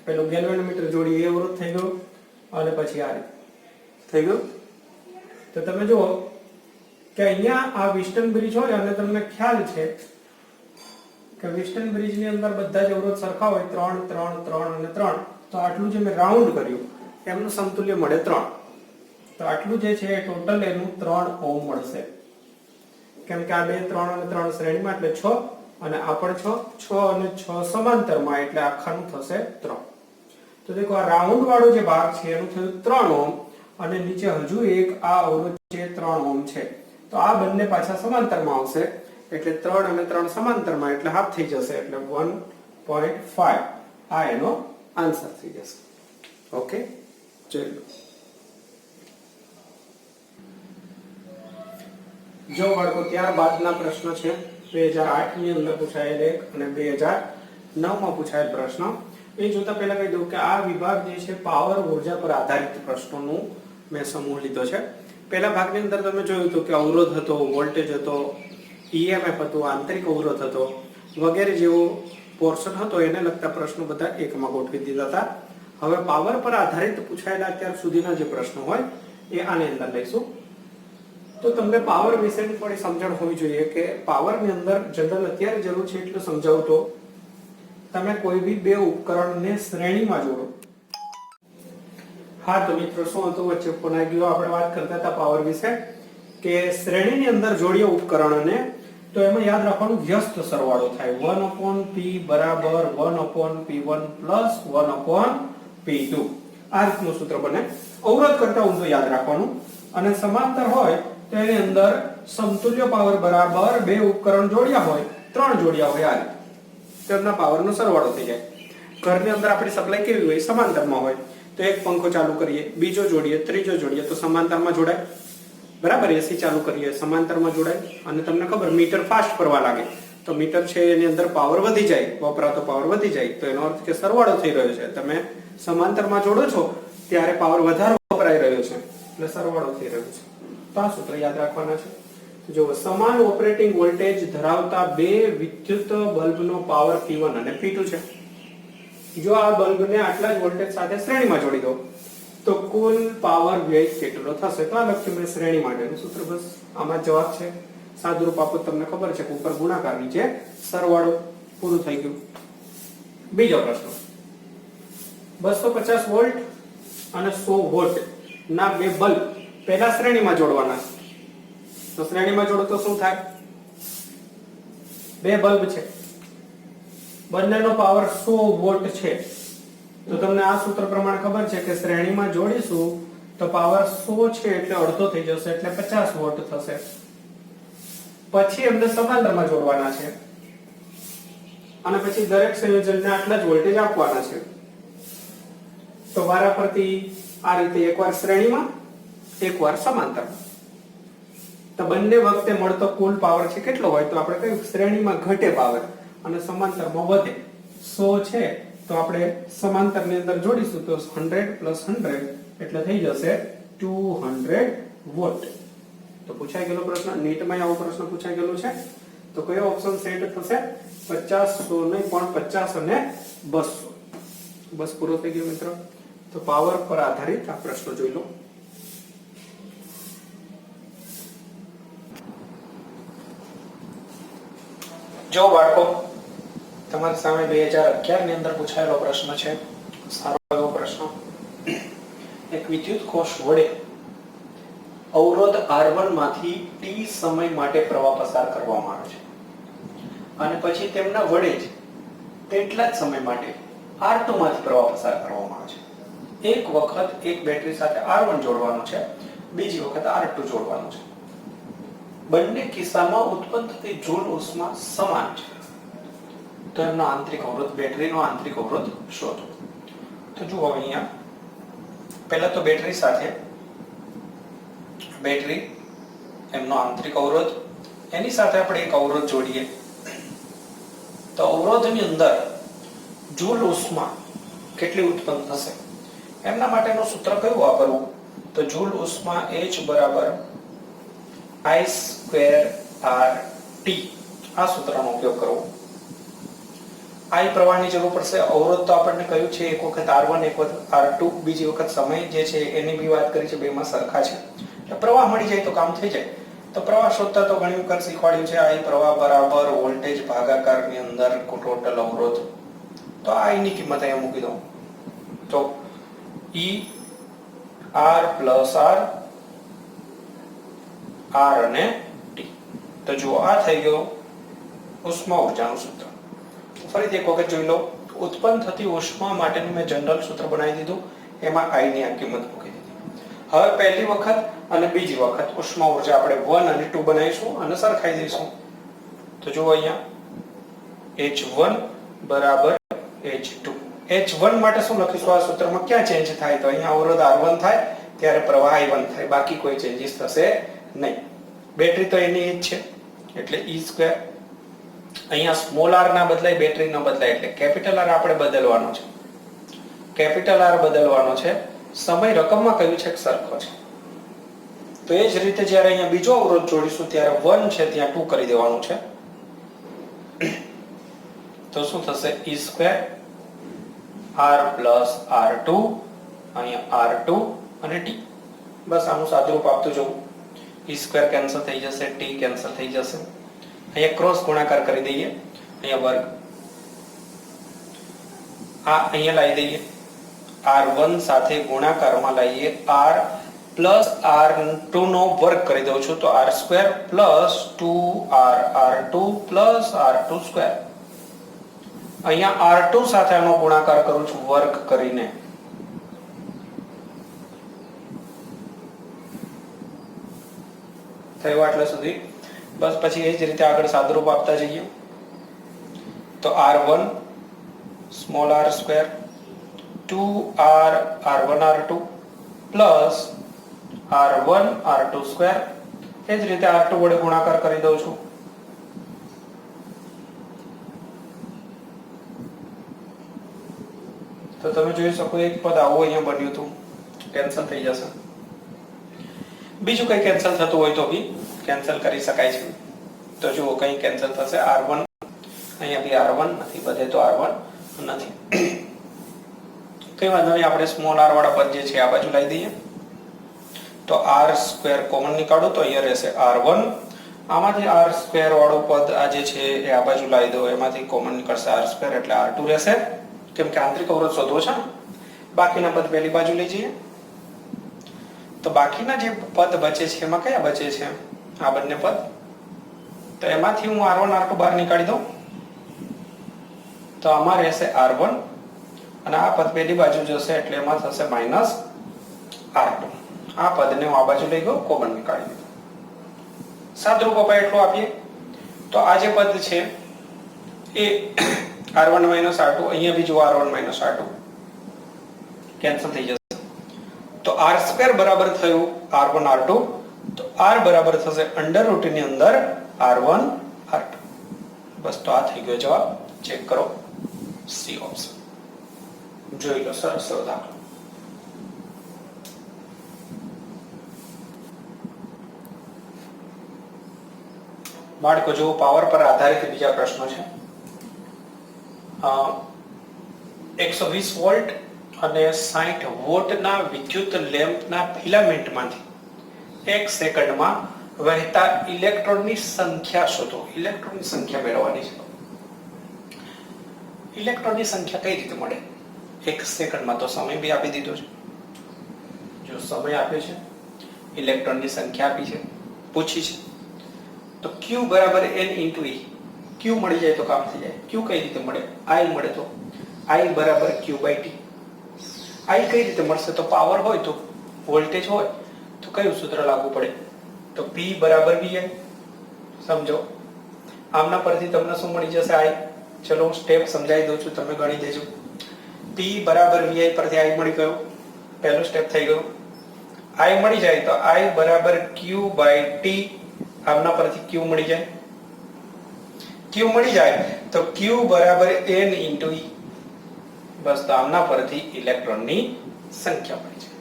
પેલું ગેલ્વેનોમીટર જોડી એ અવરોધ થઈ ગયો અને પછી આ રીતે થઈ ગયું. તો તમે જુઓ કે અહીંયા આ વિસ્ટન બ્રિજ હોય અને તમને ખ્યાલ છે કે વિસ્ટન બ્રિજની અંદર બધા જ અવરોધ સરખા હોય 3 3 3 અને 3 તો આટલું જે મેં રાઉન્ડ કર્યું એમનું સમતુલ્ય મળે 3. તો આટલું જે છે ટોટલ એનું 3 ઓહ્મ મળશે કેમ કે આ 2 3 અને 3 શ્રેણીમાં એટલે 6 અને આ પણ 6 અને 6 સમાંતરમાં એટલે આખાનું થશે 3. તો દેખો આ રાઉન્ડ વાળો જે ભાગ છે એનું થયું 3 ઓહ્મ અને નીચે હજુ એક આ અવરોધ છે 3 ઓહ્મ છે. તો આ બંને પાછા સમાંતરમાં આવશે એટલે 3 અને 3 સમાંતરમાં એટલે હાફ થઈ જશે એટલે 1.5 આ એનો આન્સર થઈ જશે. ઓકે ચલો જો બાળકો ત્યારબાદના પ્રશ્ન છે 2008 ની અંદર પૂછાયેલ એક અને 2009 માં પૂછાયેલ પ્રશ્ન. એ જોતા પહેલા કહી દઉં કે આ વિભાગ જે છે પાવર ઉર્જા પર આધારિત પ્રશ્નોનું મેં સમૂહ લીધો છે. પહેલા ભાગની અંદર તમે જોયું હતું કે અવરોધ હતો, વોલ્ટેજ હતો, EMF હતો, આંતરિક અવરોધ હતો વગેરે જેવો પોર્શન હતો એને લગતા પ્રશ્નો બધા એકમાં ગોઠવી દીધા હતા. હવે પાવર પર આધારિત પૂછાયેલા અત્યાર સુધીના જે પ્રશ્નો હોય એ આની અંદર લઈશું. તો તમને પાવર વિશેની થોડી સમજણ હોવી જોઈએ કે પાવરની અંદર જનરલ અત્યારે જરૂર છે એટલું સમજાવું તો તમે કોઈ બી બે ઉપકરણને શ્રેણીમાં જોડો. હા તો મિત્રો શું હતું વચ્ચે ફોન આવી ગયો. આપણે વાત કરતા હતા પાવર વિશે કે શ્રેણીની અંદર જોડીએ ઉપકરણોને તો એમાં યાદ રાખવાનું વ્યસ્ત સરવાળો થાય 1/p બરાબર 1/p1 પ્લસ 1/p2 આ રીતનું સૂત્ર બને. અવરોધ કરતા ઊંધું યાદ રાખવાનું અને સમાંતર હોય તો એની અંદર સમતુલ્ય પાવર બરાબર બે ઉપકરણ જોડ્યા હોય 3 જોડ્યા હોય આ રીતે તેમના પાવરનો સરવાળો થઈ જાય. ઘરની અંદર આપણી સપ્લાય કેવી હોય સમાંતરમાં હોય તો એક પંખો ચાલુ કરીએ, બીજો જોડીએ, ત્રીજો જોડીએ તો સમાંતરમાં જોડાય. બરાબર એસી ચાલુ કરીએ સમાંતરમાં જોડાય અને તમને ખબર મીટર ફાસ્ટ ફરવા લાગે તો મીટર છે એની અંદર પાવર વધી જાય, વપરાતો પાવર વધી જાય તો એનો અર્થ કે સરવાળો થઈ રહ્યો છે. તમે સમાંતરમાં જોડો છો ત્યારે પાવર વધારે વપરાઈ રહ્યો છે એટલે સરવાળો થઈ રહ્યો છે. તો આ સૂત્ર યાદ રાખવાના છે. જો સમાન ઓપરેટિંગ વોલ્ટેજ ધરાવતા બે વિદ્યુત બલ્બનો પાવર P1 અને P2 છે. જો આ બલ્બને આટલા જ વોલ્ટેજ સાથે શ્રેણીમાં જોડી દો તો કુલ પાવર વ્યય કેટલો થશે? તો આ લખ્યું મેં શ્રેણી માટેનું સૂત્ર. બસ આમાં જવાબ છે. સાદુરૂપ આપો તમને ખબર છે કે ઉપર ગુણાકાર નીચે સરવાળો. પૂરું થઈ ગયું. બીજો પ્રશ્ન. 250 વોલ્ટ અને 100 વોલ્ટ ના બે બલ્બ પહેલા શ્રેણીમાં જોડવાના છે. તો શ્રેણીમાં જોડો તો શું થાય? બે બલ્બ છે, બંનેનો પાવર 100 વોલ્ટ છે. તો તમને આ સૂત્ર પ્રમાણે ખબર છે કે શ્રેણીમાં જોડીશું તો પાવર 100 છે એટલે અડધો થઈ જશે એટલે 50 વોલ્ટ થશે. પછી એમને સમાંતરમાં જોડવાના છે અને પછી દરેક સંયોજનને આટલા જ વોલ્ટેજ આપવાના છે. તો વારાફરતી આ રીતે એકવાર શ્રેણીમાં એકવાર સમાંતરમાં. તો બંને વખતે મળતો કુલ પાવર છે કેટલો હોય? તો આપણે કહ્યું શ્રેણીમાં ઘટે પાવર અને સમાંતરમાં વધે. 100 છે તો આપણે સમાંતરની અંદર જોડીશું તો 100 + 100 એટલે થઈ જશે 200 વોલ્ટ. તો પૂછાઈ ગયેલો પ્રશ્ન. નીટમાં આવો પ્રશ્ન પૂછાઈ ગયેલો છે. તો કયો ઓપ્શન સેટ થશે? 50 100 નહીં પણ 50 અને 200. બસ પૂરો થઈ ગયો મિત્રો. તો પાવર પર આધારિત આ પ્રશ્ન જોઈ લો. જો બાળકો, તમારી સામે 2011 ની અંદર પૂછાયેલો પ્રશ્ન છે. સારો એવો પ્રશ્ન. એક વિદ્યુત કોષ વડે અવરોધ R1 માંથી t સમય માટે પ્રવાહ પસાર કરવામાં આવે છે અને પછી તેમના વડે જ તેટલા જ સમય માટે R2 માંથી પ્રવાહ પસાર કરવામાં આવે છે. એક વખત એક બેટરી સાથે R1 જોડવાનો છે, બીજી વખત R2 જોડવાનો છે. બંને કિસ્સામાં ઉત્પન્ન થતી જૂલ ઉષ્મા સમાન છે. તો એમનો આંતરિક અવરોધ, બેટરીનો આંતરિક અવરોધ શોધો. તો જુઓ અહીંયા પહેલા તો બેટરી સાથે બેટરી એમનો આંતરિક અવરોધ, એની સાથે આપણે એક અવરોધ જોડીએ તો અવરોધની અંદર જૂલ ઉષ્મા કેટલી ઉત્પન્ન થશે એમના માટેનું સૂત્ર કયું વાપરવું? તો જૂલ ઉષ્મા H = I²RT. આ સૂત્રનો ઉપયોગ કરવો. I પ્રવાહની જરૂર પડશે. અવરોધ તો આપણને કહ્યું છે એક વખત R1 એક વખત R2, બીજી વખત સમય જે છે એની બી વાત કરી છે, બેમાં સરખા છે. એટલે પ્રવાહ મળી જાય તો કામ થઈ જાય. તો પ્રવાહ શોધતા તો ઘણી વખત શીખવાડ્યું છે I પ્રવાહ બરાબર વોલ્ટેજ ભાગાકારની અંદર ટોટલ અવરોધ. તો I ની કિંમત અહીંયા મૂકી દો. તો E R + R અને T. તો જુઓ આ થઈ ગયો ઉષ્મા ઊર્જાનું સૂત્ર. ફરીથી એક વખત જોઈ લો. ઉત્પન્ન થતી ઉષ્મા માટેનું મેં જનરલ સૂત્ર બનાવી દીધું. એમાં I ની આ કિંમત મૂકી દીધી. હવે પહેલી વખત અને બીજી વખત ઉષ્મા ઊર્જા આપણે 1 અને 2 બનાવીશું અને સરખાઈ દઈશું. તો જુઓ અહીંયા H1 = H2. H1 માટે શું લખીશું? આ સૂત્રમાં ક્યાં ચેન્જ થાય? તો અહીંયા અવરોધ R1 થાય ત્યારે પ્રવાહ I1 થાય. બાકી કોઈ ચેન્જીસ થશે નહીં. બેટરી તો એની જ છે એટલે E². અહીંયા સ્મોલ r ના બદલાય બેટરી ન બદલાય એટલે કેપિટલ R આપણે બદલવાનો છે. કેપિટલ R બદલવાનો છે. સમય રકમમાં કયું છે કે સરખો છે. તો એ જ રીતે જ્યારે અહીંયા બીજો અવરોધ જોડીશું ત્યારે 1 છે ત્યાં 2 કરી દેવાનું છે. તો શું થશે? E² R + R2 અહીંયા R2 અને T. બસ આનું સાદુરૂપ આપતું જવું. E² કેન્સલ થઈ જશે, T કેન્સલ થઈ જશે. અહીંયા ક્રોસ ગુણાકાર કરી દઈએ. અહીંયા વર્ગ આ અહીંયા લાવી દઈએ. R1 સાથે ગુણાકારમાં લાવીએ R + R2 નો વર્ગ કરી દઉં છું તો R² + 2R R2 + R2². અહીંયા R2 સાથે આનો ગુણાકાર કરું છું વર્ગ કરીને. થયું આટલા સુધી. બસ પછી એ જ રીતે આગળ સાદુરૂપ આપતા જઈએ. તો R1 small r², 2R R1 R2 plus R1 R2². એ જ રીતે R2 વડે ગુણાકાર કરી દઉં છું. તો તમે જોઈ શકો એક પદ આવું અહીંયા બન્યું હતું. કેન્સલ થઈ જશે. બીજું કઈ કેન્સલ થતું હોય તો બી કેન્સલ કરી શકાય છે. તો જુઓ કઈ કેન્સલ થશે. r1 અહીંયા બી r1 નથી, બધે તો r1 નથી. કઈ વાંધો નહીં, આપણે સ્મોલ r વાળા પદ જે છે આ બાજુ લાવી દઈએ. તો r² કોમન નીકાળો તો અહીંયા રહેશે r1. આમાંથી r² વાળું પદ આ જે છે એ આ બાજુ લાવી દો, એમાંથી કોમન નીકળશે r² એટલે r2 રહેશે, કેમ કે આંતરિક અવરોધ શોધવો છે ને. બાકીના પદ પહેલી બાજુ લઈ જઈએ. તો બાકીના જે પદ બચે છે એમાં કયા બચે છે? આ બંને પદ. તો એમાંથી હું r1 r2 બહાર નીકાળી દઉં તો આમાં રહેશે r1 અને આ પદ પહેલી બાજુ જશે એટલે એમાં થશે -r2. આ પદને હું આ બાજુ લઈ ગયો, કોમન નીકાળી દીધું. સાદરૂપ આપણે એટલું આપીએ તો આ જે પદ છે એ r1 - r2, અહીંયા બી જો r1 - r2 કેન્સલ થઈ જશે. તો r² બરાબર થયું r1 r2. તો r બરાબર થશે √ ની અંદર r1 r2. બસ, તો આ થઈ ગયો જવાબ. ચેક કરો, સી ઓપ્શન. જોઈ લો, સરસ દાખલો. બાળકો જો પાવર પર આધારિત બીજા પ્રશ્નો છે. 120 વોલ્ટ અને 60 વોટના વિદ્યુત લેમ્પના ફિલામેન્ટમાંથી 1 સેકન્ડમાં વહેતા ઇલેક્ટ્રોનની સંખ્યા શોધો. ઇલેક્ટ્રોનની સંખ્યા મેળવવાની છે. ઇલેક્ટ્રોનની સંખ્યા કઈ રીતે મળે? 1 સેકન્ડમાં. તો સમય બી આપી દીધો છે. જો સમય આપ્યો છે, ઇલેક્ટ્રોનની સંખ્યા આપી છે, પૂછી છે. તો q બરાબર n × e. q મળી જાય તો કામ થઈ જાય. q કઈ રીતે મળે? i મળે તો i બરાબર q/t. i કઈ રીતે મળશે? તો પાવર હોય તો વોલ્ટેજ હોય તો કયું સૂત્ર લાગુ પડે? તો p બરાબર vi. સમજો, આમના પરથી તમને શું મળી જશે? i. ચલો હું સ્ટેપ સમજાવી દઉં છું, તમે ગણી દેજો. p બરાબર vi પરથી i મળી ગયો, પહેલું સ્ટેપ થઈ ગયું. i મળી જાય તો i બરાબર q/t. આમના પરથી q મળી જાય. q મળી જાય તો q બરાબર n × e. બસ, તો આમના પરથી ઇલેક્ટ્રોનની સંખ્યા મળી જાય.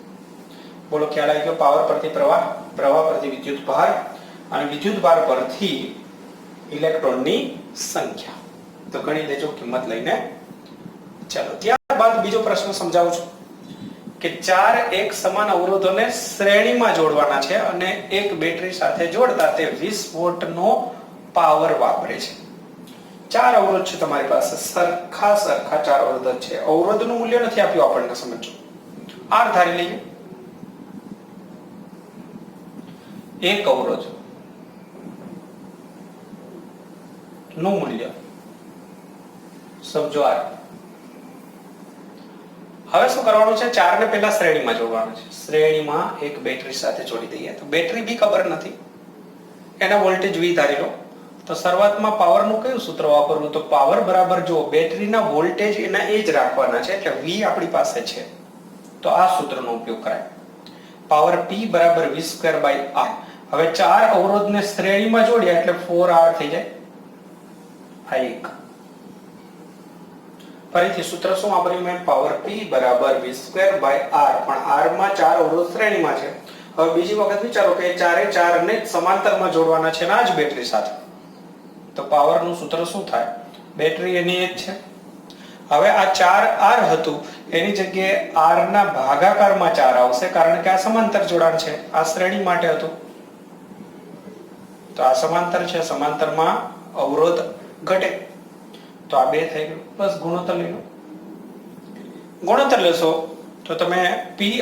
બોલો, ખ્યાલ આવી ગયો? પાવર પરથી પ્રવાહ, પ્રવાહ પરથી વિદ્યુત ભાર અને વિદ્યુત ભાર પરથી ઇલેક્ટ્રોનની સંખ્યા. તો ગણી લેજો કિંમત લઈને. ચાલો, ત્યારબાદ બીજો પ્રશ્ન સમજાવું છું કે 4 એક સમાન અવરોધોને શ્રેણીમાં જોડવાના છે અને એક બેટરી સાથે જોડતા તે 20 વોટનો પાવર વાપરે છે. 4 અવરોધ છે તમારી પાસે, સરખા 4 અવરોધ છે. અવરોધનું મૂલ્ય નથી આપ્યું આપણને, સમજો. R ધારી લઈએ. એક અવરોધ નું મૂલ્ય સમજો R. હવે શું કરવાનું છે? 4 ને પહેલા શ્રેણીમાં જોડવાનું છે. શ્રેણીમાં એક બેટરી સાથે જોડી દઈએ. તો બેટરી બી ખબર નથી, એના વોલ્ટેજ V ધારી લો. તો શરૂઆતમાં પાવરનું કયું સૂત્ર વાપરવું? તો પાવર બરાબર જો બેટરીના વોલ્ટેજ એના એ જ રાખવાના છે, એટલે V આપણી પાસે છે તો આ સૂત્રનો ઉપયોગ કરાય. પાવર P બરાબર v²/r. હવે 4 અવરોધને શ્રેણીમાં જોડ્યા એટલે 4r થઈ જાય. આ એક. ફરીથી સૂત્ર શું વાપર્યું મેં? પાવર P બરાબર v²/r. પણ r માં 4 અવરોધ શ્રેણીમાં છે. હવે બીજી વખત વિચારો કે 4 ને સમાંતરમાં જોડવાના છે આ જ બેટરી સાથે. તો પાવરનું સૂત્ર શું થાય? બેટરી એની એ જ છે. હવે આ 4r હતું એની જગ્યાએ r ના ભાગાકારમાં 4 આવશે, કારણ કે આ સમાંતર જોડાણ છે. આ શ્રેણી માટે હતું તો આ સમાંતર છે, સમાંતરમાં અવરોધ ઘટે તો આ 2 થઈ ગયું. બસ, ગુણોત્તર લઈ લો. ગુણોત્તર લેશો તો તમે p/p'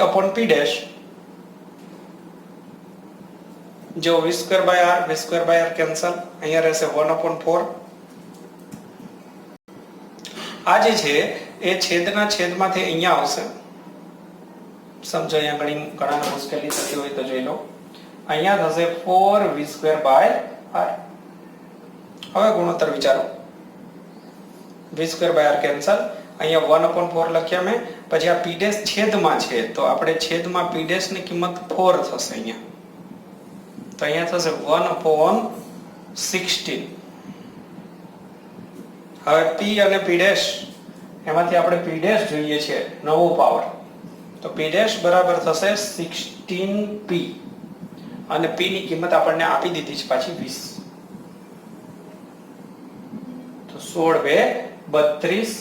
જો v²/r કેન્સલ, અહીંયા રહેશે 1/4. આ જે છે એ છેદના છેદમાંથી અહીંયા આવશે. સમજો, અહીંયા ઘણા મુશ્કેલી થતી હોય તો જોઈ લો. અહીંયા થશે 4v²/r. હવે ગુણોત્તર વિચારો. v²/r કેન્સલ, અહીંયા 1/4 લખ્યા મેં. પછી આ p' છેદમાં છે તો આપણે છેદમાં p' ની કિંમત 4 થશે અહીંયા. તો અહીંયા થશે 1/16. હવે p અને p' એમાંથી આપણે p' જોઈએ છે નવો પાવર. તો p ડેશ બરાબર થશે 16p અને p ની કિંમત આપણને આપી દીધી છે પાછી 20. તો 16 2 32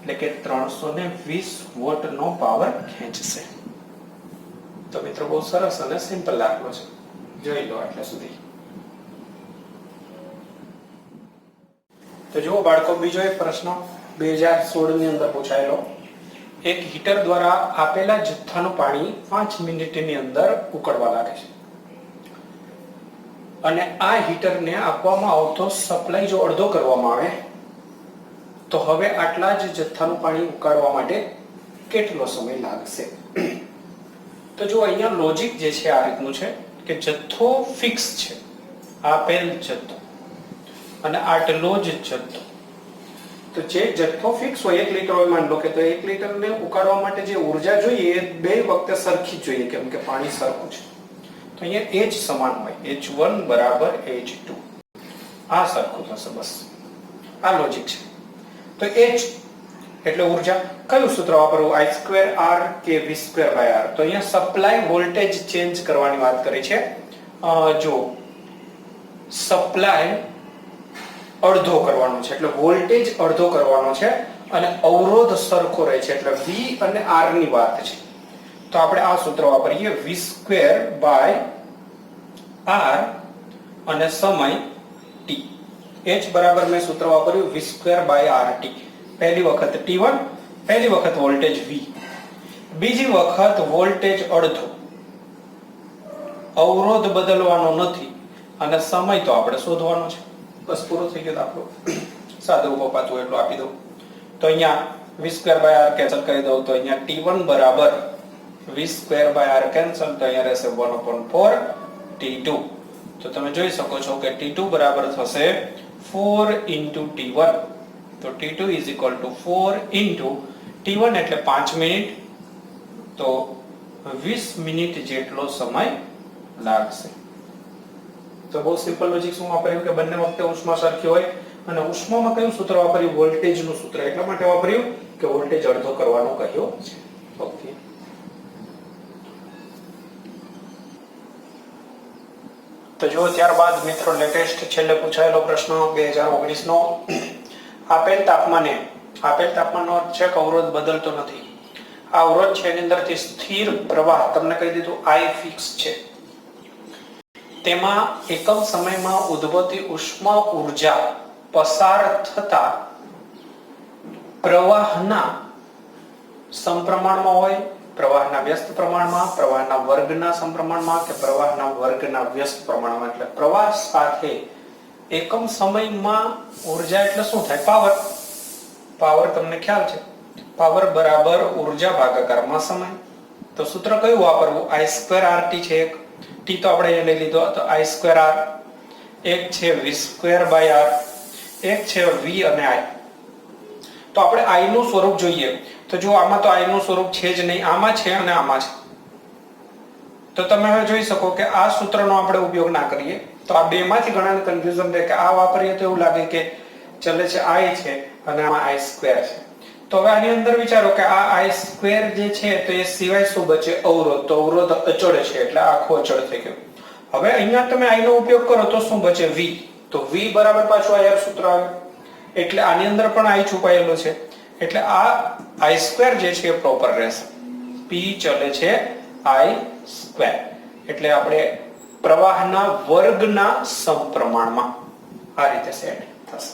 એટલે કે 320 વોટ નો પાવર ખેંચશે. તો મિત્રો બહુ સરસ અને સિમ્પલ દાખલો છે, જોઈ લો એટલે સુધી. તો જુઓ બાળકો, બીજો એક પ્રશ્ન 2016 ની અંદર પૂછાયેલો. એક હીટર દ્વારા આપેલા જથ્થાનું પાણી 5 મિનિટની અંદર ઉકળવા લાગે છે અને આ હીટરને આપવામાં આવતો સપ્લાય જો અડધો કરવામાં આવે તો હવે આટલા જ જથ્થાનું પાણી ઉકાળવા માટે કેટલો સમય લાગશે? તો જો અહીંયા લોજિક જે છે આ રીતનું છે કે જથ્થો ફિક્સ છે, આપેલ જથ્થો અને આટલો જ જથ્થો. તો જે જથ્થો ફિક્સ હોય 1 લીટર હોય માન લો કે, તો 1 લીટરને ઉકાળવા માટે જે ઊર્જા જોઈએ એ બે વખતે સરખી જ જોઈએ, કેમ કે પાણી સરખું છે. તો અહીંયા H સમાન હોય, H1 બરાબર H2, આ સરખું થશે. બસ આ લોજિક છે. તો H એટલે ઊર્જા, કયું સૂત્ર વાપરવું? I2R કે V2/R. તો અહીંયા સપ્લાય વોલ્ટેજ ચેન્જ કરવાની વાત કરી છે. જો સપ્લાય અડધો કરવાનો છે એટલે વોલ્ટેજ અડધો કરવાનો છે અને અવરોધ સરખો રહે છે એટલે V અને R ની વાત છે. તો આપણે આ સૂત્ર વાપરીએ, V2/R અને સમય t. H બરાબર મેં સૂત્ર વાપર્યું V2/RT. પહેલી વખત T1, પહેલી વખત વોલ્ટેજ V, બીજી વખત વોલ્ટેજ અડધો, અવરોધ બદલવાનો નથી અને સમય તો આપણે શોધવાનો છે. બસ પૂરો થઈ ગયો દાખલો. સાદું કપાતું એટલું આપી દઉં. તો અહીંયા V2/R કેન્સલ કરી દઉં તો અહીંયા T1 બરાબર V2/R કેન્સલ, તો અહીંયા રહેશે 1/4 T2. તો તમે જોઈ શકો છો કે T2 બરાબર થશે 4 * T1. તો T2 = 4 * T1 એટલે 5 મિનિટ, તો 20 મિનિટ જેટલો સમય લાગશે. તો બહુ સિમ્પલ લોજિક શું વાપર્યું કે બંને વખતે ઉષ્મા સરખી હોય અને ઉષ્મામાં કયું સૂત્ર વાપર્યું? વોલ્ટેજનું સૂત્ર. એટલા માટે વાપર્યું કે વોલ્ટેજ અડધો કરવાનો કહ્યો છે. ઓકે. તો જો ત્યારબાદ મિત્રો લેટેસ્ટ છેલ્લે પૂછાયેલો પ્રશ્ન 2019 નો. આપેલ તાપમાનનો અર્થ છે કે અવરોધ બદલતો નથી. આ અવરોધ છે એની અંદરથી સ્થિર પ્રવાહ, તમને કહી દીધું I ફિક્સ છે, તેમાં એકમ સમયમાં ઉદ્ભવતી ઉષ્મા ઊર્જા પસાર થતા પ્રવાહના સમપ્રમાણમાં હોય, પ્રવાહના વ્યસ્ત પ્રમાણમાં, પ્રવાહના વર્ગના સમપ્રમાણમાં કે પ્રવાહના વર્ગના વ્યસ્ત પ્રમાણમાં. એટલે પ્રવાહ સાથે એકમ સમયમાં ઊર્જા એટલે શું થાય? પાવર. પાવર તમને ખ્યાલ છે, પાવર બરાબર ઊર્જા ભાગાકારમાં સમય. તો સૂત્ર કયું વાપરવું? I2RT છે એક, T તો આપણે લઈ લીધો, તો I2R, એક છે V2/R, એક છે V અને I. તો આપણે I નું સ્વરૂપ જોઈએ. તો જો આમાં તો I નું સ્વરૂપ છે જ નહીં, આમાં છે અને આમાં છે. તો તમે હવે જોઈ શકો કે આ સૂત્રનો આપણે ઉપયોગ ના કરીએ તો આ બેમાંથી ઘણાને કન્ફ્યુઝન રહે કે આ વાપરીએ તો એવું લાગે કે ચલે છે I છે અને આમાં I2 છે. તો હવે આની અંદર વિચારો કે આ I2 જે છે તો એ સિવાય શું બચે? અવરોધ. તો અવરોધ અચળ છે એટલે આખો અચળ થઈ ગયો. હવે અહીંયા તમે I નો ઉપયોગ કરો તો શું બચે? V. તો V બરાબર પાછું આ સૂત્ર આવે એટલે આની અંદર પણ I છુપાયેલો છે એટલે આ I2 જે છે એ પ્રોપર રહેશે. P ચલે છે I2 એટલે આપણે પ્રવાહના વર્ગના સમપ્રમાણમાં આ રીતે સેટ થશે.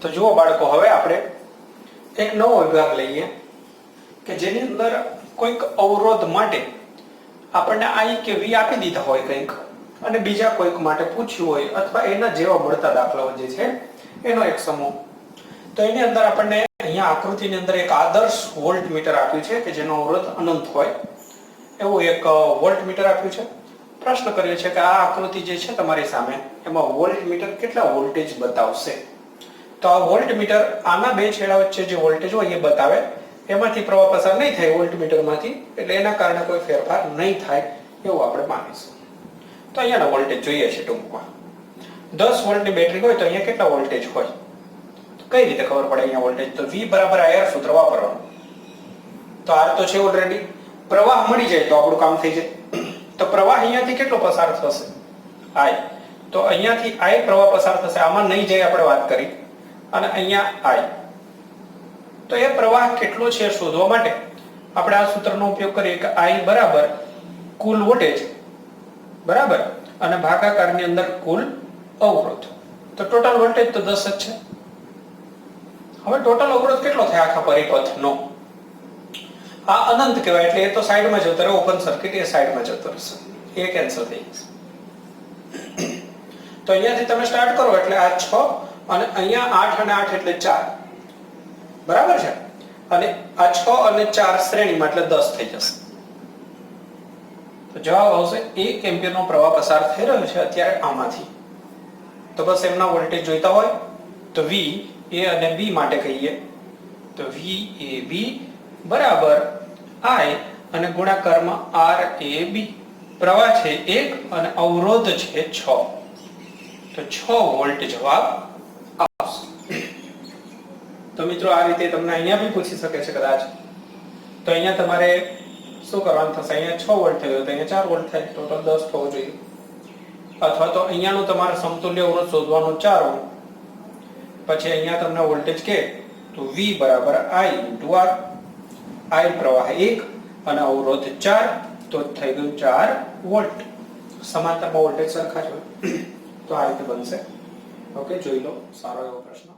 તો જુઓ બાળકો, હવે આપણે એક નવો વિભાગ લઈએ કે જેની અંદર કોઈક અવરોધ માટે આપણને I કે V આપી દીધા હોય કંઈક અને બીજા કોઈક માટે પૂછ્યું હોય અથવા એના જેવા મળતા દાખલાઓ જે છે એનો એક સમૂહ. તો એની અંદર આપણને અહીંયા આકૃતિની અંદર એક આદર્શ વોલ્ટમીટર આપ્યું છે કે જેનો અવરોધ અનંત હોય એવું એક વોલ્ટમીટર આપ્યું છે. પ્રશ્ન કર્યો છે કે આ આકૃતિ જે છે તમારી સામે એમાં વોલ્ટમીટર કેટલા વોલ્ટેજ બતાવશે? તો આ વોલ્ટમીટર આના બે છેડા વચ્ચે જે વોલ્ટેજ હોય એ બતાવે, એમાંથી પ્રવાહ પસાર નહીં થાય વોલ્ટમીટરમાંથી, એટલે એના કારણે કોઈ ફેરફાર નહીં થાય એવું આપણે માનીશું. તો અહીંયાના વોલ્ટેજ જોઈએ છે ટૂંકમાં. 10 વોલ્ટની બેટરી હોય તો અહીંયા કેટલા વોલ્ટેજ હોય? તો કઈ રીતે ખબર પડે અહીંયા વોલ્ટેજ? તો V બરાબર IR સૂત્ર વાપરવાનું. તો R તો છે ઓલરેડી, પ્રવાહ મળી જાય તો આપણું કામ થઈ જાય. તો પ્રવાહ અહીંયાથી કેટલો પસાર થશે? I. તો અહીંયાથી I પ્રવાહ પસાર થશે, આમાં નહીં જાય આપણે વાત કરી, અને અહીંયા I. તો એ પ્રવાહ કેટલો છે શોધવા માટે આપણે આ સૂત્રનો ઉપયોગ કરીએ કે I બરાબર કુલ વોલ્ટેજ બરાબર અને ભાગાકારની અંદર કુલ અવરોધ. તો ટોટલ વોલ્ટેજ તો 10 જ છે. હવે ટોટલ અવરોધ કેટલો થાય આખા પરિપથનો? આ અનંત કહેવાય, એટલે એ તો સાઈડમાં જતો રહે, ઓપન સર્કિટ એ સાઈડમાં જતો રહેશે, એ કેન્સલ થઈ જશે. તો અહીંયાથી તમે સ્ટાર્ટ કરો એટલે આ 6 અને અહીંયા 8 અને 8 એટલે 4 બરાબર છે, અને આ 6 અને 4 શ્રેણીમાં એટલે 10 થઈ જશે. તો જવાબ આવશે 1 એમ્પિયરનો પ્રવાહ પસાર થઈ રહ્યો છે અત્યારે આમાંથી. તો બસ એમના વોલ્ટેજ જોઈતા હોય તો V A અને B માટે કહીએ તો VAB બરાબર I અને ગુણાકારમાં RAB. પ્રવાહ છે 1 અને અવરોધ છે 6, તો 6 વોલ્ટ જવાબ આવશે. તો મિત્રો આ રીતે તમને અહીંયા બી પૂછી શકે છે કદાચ. તો અહીંયા તમારે શું કરવાનું થશે? અહીંયા 6 વોલ્ટ થયો તો અહીંયા 4 વોલ્ટ થાય, ટોટલ 10 થવો જોઈએ. અથવા તો અહીંયાનું તમારે સમતુલ્ય અવરોધ શોધવાનું 4 ઓહ્મ, પછી અહીંયા તમને વોલ્ટેજ કે તો V બરાબર I * R. I પ્રવાહ 1 અને અવરોધ 4, તો થઈ ગયું 4 વોલ્ટ. સમાંતરમાં વોલ્ટેજ સરખા જ હોય તો આ રીતે બનશે. ઓકે, જોઈ લો, સારો એવો પ્રશ્ન.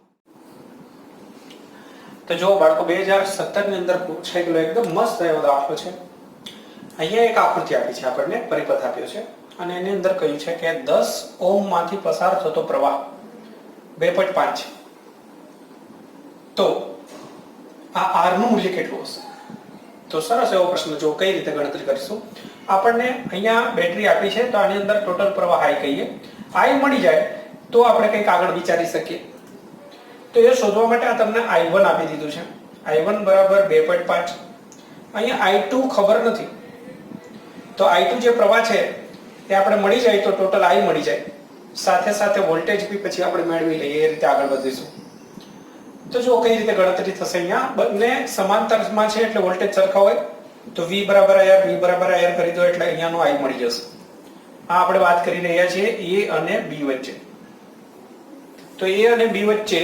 તો જો બાળકો 2017 ની અંદર પૂછાયેલો એકદમ મસ્ત એવો દાખલો છે. અહીંયા એક આકૃતિ આપી છે, આપણને પરિપથ આપ્યો છે અને એની અંદર કહ્યું છે કે 10 ઓહ્મ માંથી પસાર થતો પ્રવાહ 2.5 છે. તો આ R નું મૂલ્ય કેટલું હશે? તો સરસ એવો પ્રશ્ન. જો કઈ રીતે ગણતરી કરીશું? આપણને અહીંયા બેટરી આપી છે તો આની અંદર ટોટલ પ્રવાહ I કહીએ. I મળી જાય તો આપણે કંઈક આગળ વિચારી શકીએ. તો એ શોધવા માટે આ તમને I1 આપી દીધું છે. I1 બરાબર 2.5. અહીંયા I2 ખબર નથી, તો I2 જે પ્રવાહ છે એ આપણે મળી જાય તો ટોટલ I મળી જાય, સાથે સાથે વોલ્ટેજ બી પછી આપણે મેળવી લઈએ. એ રીતે આગળ વધીશું. તો જો કઈ રીતે ગણતરી થશે? અહીંયા બંને સમાંતરમાં છે એટલે વોલ્ટેજ સરખા હોય તો V બરાબર IR, V બરાબર IR કરી દો એટલે અહીંયાનો I મળી જશે. આ આપણે વાત કરી રહ્યા છીએ A અને B વચ્ચે. તો A અને B વચ્ચે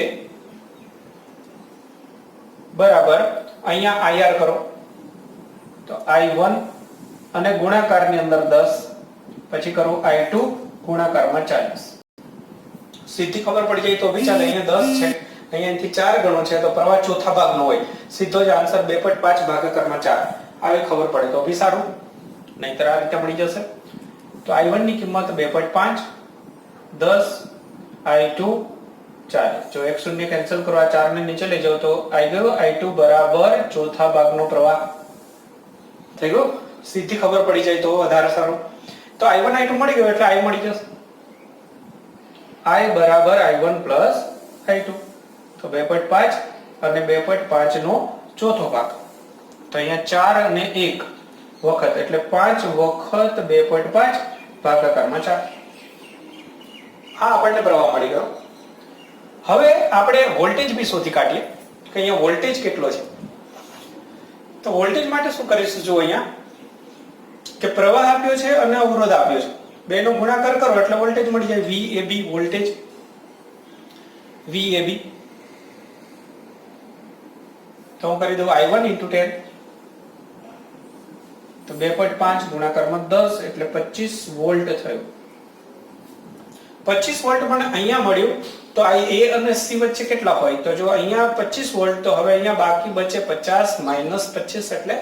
બરાબર અહીંયા IR કરો તો I1 અને ગુણાકારની અંદર 10, પછી કરો I2 ગુણાકારમાં 40. સીધી ખબર પડી જાય તો બી ચાલે. અહીંયા 10 છે, અહીંયાથી 4 ગણો છે તો પ્રવાહ ચોથા ભાગનો હોય, સીધો જ આન્સર 2.5 ભાગાકારમાં 4 આવે ખબર પડે તો બી સારું, નહીતર આ રીતે મળી જશે. તો I1 ની કિંમત 2.5, 10, I2 40. જો 1 શૂન્ય કેન્સલ કરો, આ 4 ને નીચે લઈ જાવ તો આવી ગયો I2 બરાબર ચોથા ભાગનો પ્રવાહ થઈ ગયો. સીધી ખબર પડી જાય તો વધારે સારું. તો I1 I2 મળી ગયો એટલે I મળી જશે. I બરાબર I1 પ્લસ I2. તો 2.5 અને 2.5 નો ચોથો ભાગ, તો અહીંયા 4 અને 1 વખત એટલે 5 વખત 2.5 ભાગાકારમાં 4. આ આપણને પ્રવાહ મળી ગયો. હવે આપણે વોલ્ટેજ બી શોધી કાઢીએ કે અહીંયા વોલ્ટેજ કેટલો છે. તો વોલ્ટેજ માટે શું કરીશું? જો અહીંયા કે પ્રવાહ આપ્યો છે અને અવરોધ આપ્યો છે, બેનો ગુણાકાર કરો એટલે વોલ્ટેજ મળી જાય. VAB વોલ્ટેજ, VAB તો હું કરી દઉં I1 * 10, તો 2.5 ગુણાકારમાં 10 એટલે 25 વોલ્ટ થયું. 25 વોલ્ટ મને અહીંયા મળ્યું. તો આ A અને C વચ્ચે કેટલા હોય? તો જો અહીંયા 25 વોલ્ટ, તો હવે અહીંયા બાકી બચે 50 માઈનસ 25 એટલે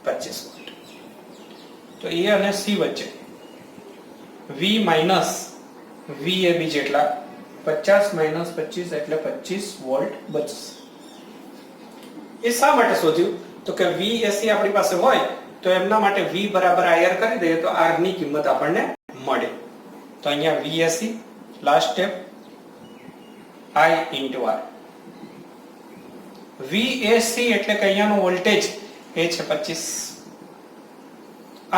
25 વોલ્ટ. તો A અને C વચ્ચે V માઈનસ VAB જેટલા 50 માઈનસ 25 એટલે 25 વોલ્ટ બચશે. એ શા માટે શોધ્યું? તો કે VAC આપણી પાસે હોય તો એમના માટે V બરાબર IR કરી દઈએ તો R ની કિંમત આપણને મળે. તો અહીંયા VAC last step I * R. VAC એટલે કે અહીંયાનો વોલ્ટેજ એ છે 25.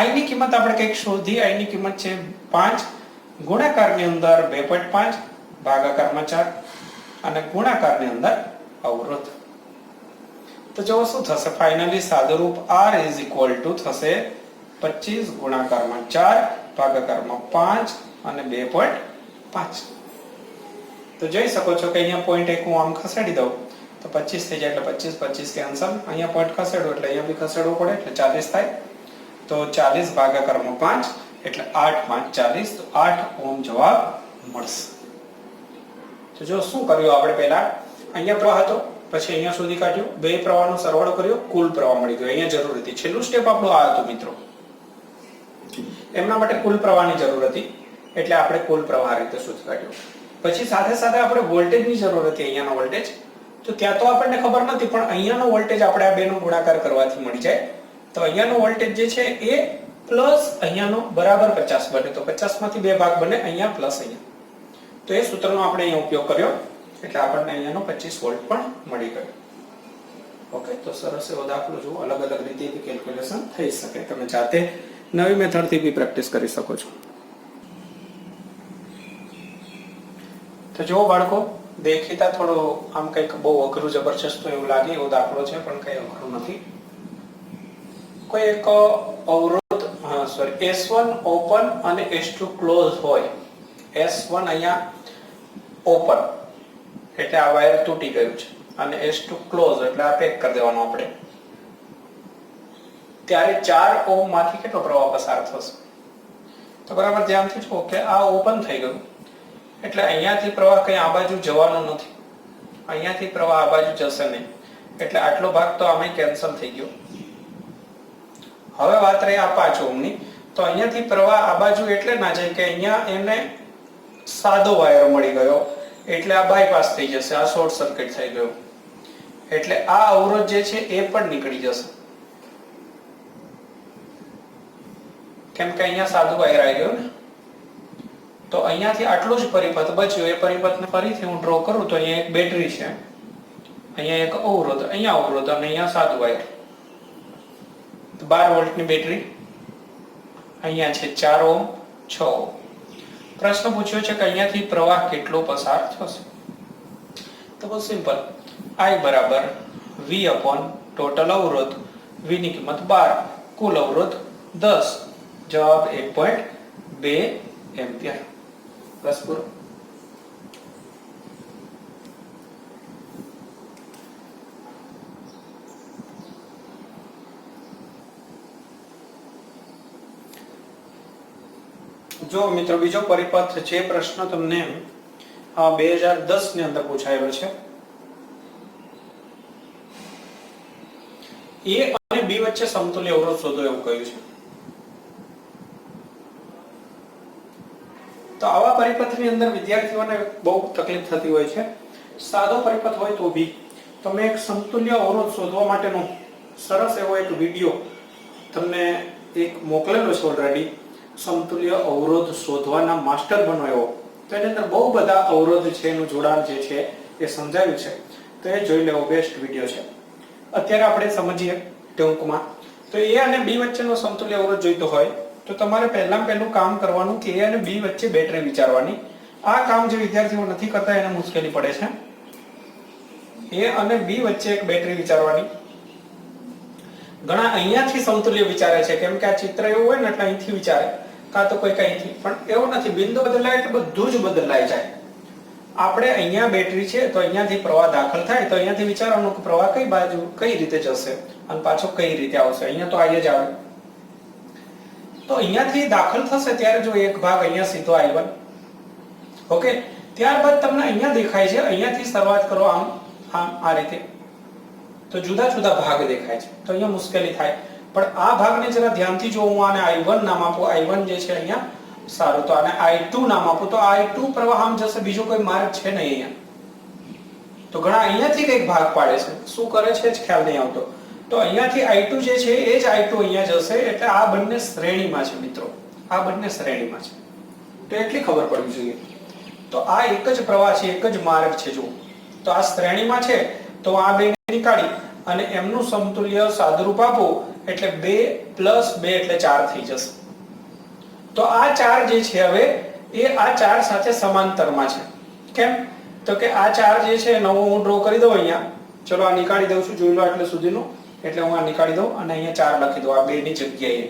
I ની કિંમત આપણે કંઈક શોધી. I ની કિંમત છે 5 ગુણાકારની અંદર 2.5 ભાગાકારમાં 4 અને ગુણાકારની અંદર અવરોધ. તો જો શું થશે ફાઇનલી સાદુરૂપ r થશે 25 ગુણાકારમાં 4 ભાગાકારમાં 5 અને 2.5. તો જોઈ શકો છો કે અહીંયા પોઈન્ટ એક હું આમ ખસેડી દઉં તો 25 થઈ જાય, એટલે 25 કેન્સલ. અહીંયા પોઈન્ટ ખસેડો એટલે અહીંયા બી ખસેડવો પડે એટલે 40 થાય. તો 40 ભાગાકારમાં 5 એટલે 8 5 40, તો 8 ઓહ્મ જવાબ મળશે. તો જો શું કર્યું આપણે પહેલા અહીંયા પ્રવાહ હતો, પછી અહીંયા સુધી કાઢ્યું, બે પ્રવાહનો સરવાળો કર્યો, કુલ પ્રવાહ મળી ગયો. અહીંયા જરૂર હતી, છેલ્લું સ્ટેપ આપણું આ હતું મિત્રો. એમના માટે કુલ પ્રવાહની જરૂર હતી એટલે આપણે કુલ પ્રવાહ રીતે શોધી કાઢ્યું. પછી સાથે સાથે આપણે વોલ્ટેજની જરૂર હતી, અહીંયાનો વોલ્ટેજ. તો ત્યાં તો આપણને ખબર નથી, પણ અહીંયાનો વોલ્ટેજ આપણે આ બેનો ગુણાકાર કરવાથી મળી જાય. તો અહીંયાનો વોલ્ટેજ જે છે એ પ્લસ અહીંયાનો બરાબર 50 બને. તો 50 માંથી બે ભાગ બને, અહીંયા પ્લસ અહીંયા. તો એ સૂત્રનો આપણે અહીંયા ઉપયોગ કર્યો એટલે આપણને અહીંયાનો 25 વોલ્ટ પણ મળી ગયો. ઓકે, તો સરસ એવો દાખલો જુઓ. અલગ અલગ રીતે કેલ્ક્યુલેશન થઈ શકે. તમે જાતે નવી મેથડથી બી પ્રેક્ટિસ કરી શકો છો. તો જો બાળકો, દેખીતા થોડો આમ કંઈક બહુ અઘરું જબરજસ્ત એવું લાગે એવો દાખલો છે, પણ કંઈ અઘરું નથી. કોઈ એક અવરોધ S1 ઓપન અને S2 ક્લોઝ હોય. S1 અહીંયા ઓપન એટલે આ વાયર તૂટી ગયું છે, અને S2 ક્લોઝ એટલે આ પેક કરી દેવાનો આપણે. ત્યારે 4 ઓહ્મ માંથી કેટલો પ્રવાહ પસાર થશે? તો બરાબર ધ્યાનથી જુઓ કે આ ઓપન થઈ ગયું એટલે અહીંયાથી પ્રવાહ કઈ આ બાજુ જવાનો નથી, અહીંયાથી પ્રવાહ આ બાજુ જશે નહીં, એટલે આટલો ભાગ તો આમે કેન્સલ થઈ ગયો. હવે વાત રહી આ 5 ઓહ્મની. તો અહીંયાથી પ્રવાહ આ બાજુ એટલે ના જાય કે અહીંયા એને સાદો વાયર મળી ગયો એટલે આ બાયપાસ થઈ જશે, આ શોર્ટ સર્કિટ થઈ ગયો, એટલે આ અવરોધ જે છે એ પણ નીકળી જશે. કેમ કે અહીંયા સાદું વાયર આવી ગયું ને. તો અહીંયાથી આટલું જ પરિપથ બચ્યું. એ પરિપથને ફરીથી હું ડ્રો કરું તો અહીંયા એક બેટરી છે, અહીંયા એક અવરોધ, અહીંયા અવરોધ અને અહીંયા સાદું વાયર. તો 12 વોલ્ટની બેટરી, અહીંયા છે 4 ઓહ્મ 6 ઓહ્મ. પ્રશ્ન પૂછ્યો છે કે અહીંયાથી પ્રવાહ કેટલો પસાર થશે? તો બહુ સિમ્પલ, I બરાબર V અપોન ટોટલ અવરોધ. V ની કિંમત 12, કુલ અવરોધ 10, જવાબ 1.2 એમ્પિયર. બસ પૂરો. જો મિત્રો બીજો પરિપથ છે, પ્રશ્ન તમને 2010 ની અંદર પૂછાયેલો છે. A અને B વચ્ચે સમતુલ્ય અવરોધ શોધો એવું કહ્યું છે. તો આવા પરિપથની અંદર વિદ્યાર્થીઓને બહુ તકલીફ થતી હોય છે. સાદો પરિપથ હોય તો બી તમે એક સમતુલ્ય અવરોધ શોધવા માટેનો સરસ એવો એક વિડિયો તમને એક મોકલેલો છે ઓલરેડી. સમતુલ્ય અવરોધ શોધવાના માસ્ટર બનો એવો. તો એની અંદર બહુ બધા અવરોધ છે, એનું જોડાણ જે છે એ સમજાવ્યું છે. તો એ જોઈ લેવો, બેસ્ટ વિડિયો છે. અત્યારે આપણે સમજીએ ટૂંકમાં. તો A અને B વચ્ચેનો સમતુલ્ય અવરોધ જોઈતો હોય તો તમારે પહેલું કામ કરવાનું કે A અને B વચ્ચે બેટરી વિચારવાની. આ કામ જે વિદ્યાર્થીઓ નથી કરતા એને મુશ્કેલી પડે છે. A અને B વચ્ચે એક બેટરી વિચારવાની. ઘણા અહીંયાથી સમતુલ્ય વિચારે છે, કેમ કે આ ચિત્ર એવું હોય ને એટલે અહીંથી વિચારે, કાં તો કોઈ કઈથી. પણ એવું નથી, બિંદુ બદલાય એટલે બધું જ બદલાઈ જાય. આપણે અહીંયા બેટરી છે તો અહીંયાથી પ્રવાહ દાખલ થાય તો અહીંયાથી વિચારવાનું કે પ્રવાહ કઈ બાજુ કઈ રીતે જશે અને પાછો કઈ રીતે આવશે. અહીંયા તો આઈ જ આવે. તો અહીંયાથી દાખલ થશે ત્યારે જો એક ભાગ અહીંયા સીધો I1, ઓકે. ત્યારબાદ તમને અહીંયા દેખાય છે, અહીંયાથી શરૂઆત કરો આમ આમ આ રીતે, તો જુદા જુદા ભાગ દેખાય છે. તો અહીંયા મુશ્કેલી થાય. પણ આ ભાગને જરા ધ્યાનથી જો હું આને I1 નામ આપું, I1 જે છે અહીંયા સારું, તો આને I2 નામ આપું, તો I2 પ્રવાહ આમ જશે, બીજો કોઈ માર્ગ છે નહીં અહીંયા. તો ઘણા અહીંયાથી કઈક ભાગ પાડે છે, શું કરે છે જ ખ્યાલ નહીં આવતો. તો અહીંયાથી I2 જે છે એ જ I2 અહીંયા જશે, એટલે આ બંને શ્રેણીમાં છે મિત્રો, આ બંને શ્રેણીમાં છે. તો એટલી ખબર પડવી જોઈએ. તો આ એક જ પ્રવાહ છે, એક જ માર્ગ છે. જો તો આ શ્રેણીમાં છે તો આ બે નીકાળી અને એમનું સમતુલ્ય સાદુરૂપ આપો એટલે 2 + 2 એટલે 4 થઈ જશે. તો આ 4 જે છે હવે એ આ 4 સાથે સમાંતરમાં છે. કેમ? તો કે આ ચાર જે છે નવો હું ડ્રો કરી દઉં અહીંયા. ચલો આ નીકાળી દઉં છું, જોઈ લો એટલે સુધીનું. એટલે હું આ નીકાળી દઉં અને અહીંયા 4 લખી દઉં આ બે ની જગ્યાએ.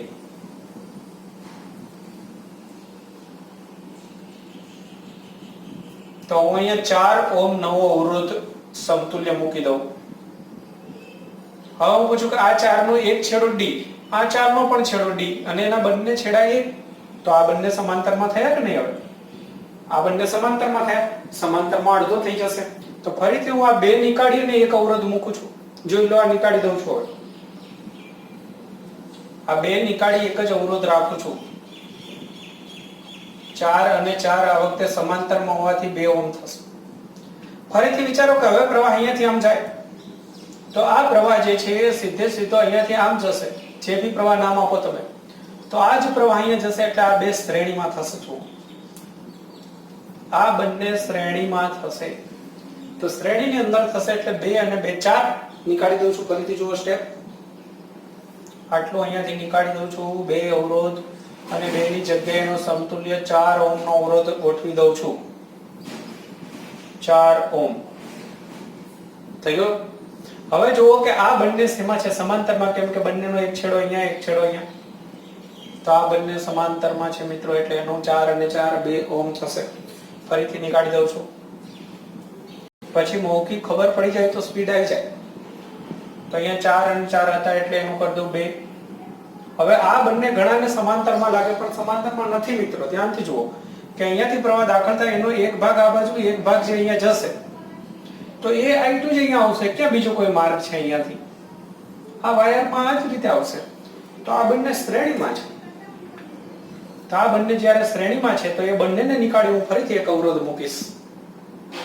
તો હું અહીંયા 4 ઓહ્મ નવો અવરોધ સમતુલ્ય મૂકી દઉં. હવે હું પૂછું કે આ 4 નો એક છેડો D, આ 4 નો પણ છેડો D અને એના બંને છેડા એક, તો આ બંને સમાંતરમાં થયા કે નહીં? હવે આ બંને સમાંતરમાં થયા, સમાંતરમાં અડધો થઈ જશે. તો ફરીથી હું આ બે નીકાળીને એક અવરોધ મૂકું છું. જોઈ લો આ નીકાળી દઉં છું. હવે આ બે નીકાળી એક જ અવરોધ રાખું છું. 4 અને 4 આ વખતે સમાંતરમાં હોવાથી 2 ઓહ્મ થશે. ફરીથી વિચારો કે હવે પ્રવાહ અહીંયાથી આમ જાય, તો આ પ્રવાહ જે છે એ સીધે સીધો અહીંયાથી આમ જશે. જે બી પ્રવાહ નામ આપો તમે, તો આ જ પ્રવાહ અહીંયા જશે એટલે આ બે શ્રેણીમાં થશે. શું આ બંને શ્રેણીમાં થશે? તો શ્રેણીની અંદર થશે એટલે 2 અને 2 4 નીકાળી દઉં છું. ફરીથી જુઓ સ્ટેપ. આટલું અહીંયાથી નીકાળી દઉં છું. 2 અવરોધ અને 2 ની જગ્યાએ એનો સમતુલ્ય 4 ઓહ્મ નો અવરોધ ગોઠવી દઉં છું. 4 ઓહ્મ થઈ ગયો. હવે જુઓ કે આ બંને શેમાં છે? સમાંતરમાં. કેમ કે બંનેનો એક છેડો અહીંયા, એક છેડો અહીંયા. તો આ બંને સમાંતરમાં છે મિત્રો, એટલે એનો 4 અને 4 2 ઓહ્મ થશે. ફરીથી નીકાળી દઉં છું. પછી મૌખિક ખબર પડી જાય તો સ્પીડ આવી જાય. તો અહીંયા 4 અને 4 હતા એટલે એનું કરી દઉં 2. હવે આ બંને ઘણાને સમાંતરમાં લાગે પણ સમાંતરમાં નથી મિત્રો. ધ્યાનથી જુઓ કે અહીંયાથી પ્રવાહ દાખલ થાય એનો એક ભાગ આ બાજુ, એક ભાગ જે અહીંયા જશે, તો એ I2 જ અહીંયા આવશે. ક્યાં બીજો કોઈ માર્ગ છે અહીંયાથી? આ વાયરમાં આ જ રીતે આવશે. તો આ બંને શ્રેણીમાં છે. તો આ બંને જ્યારે શ્રેણીમાં છે તો એ બંનેને નીકાળી હું ફરીથી એક અવરોધ મૂકીશ.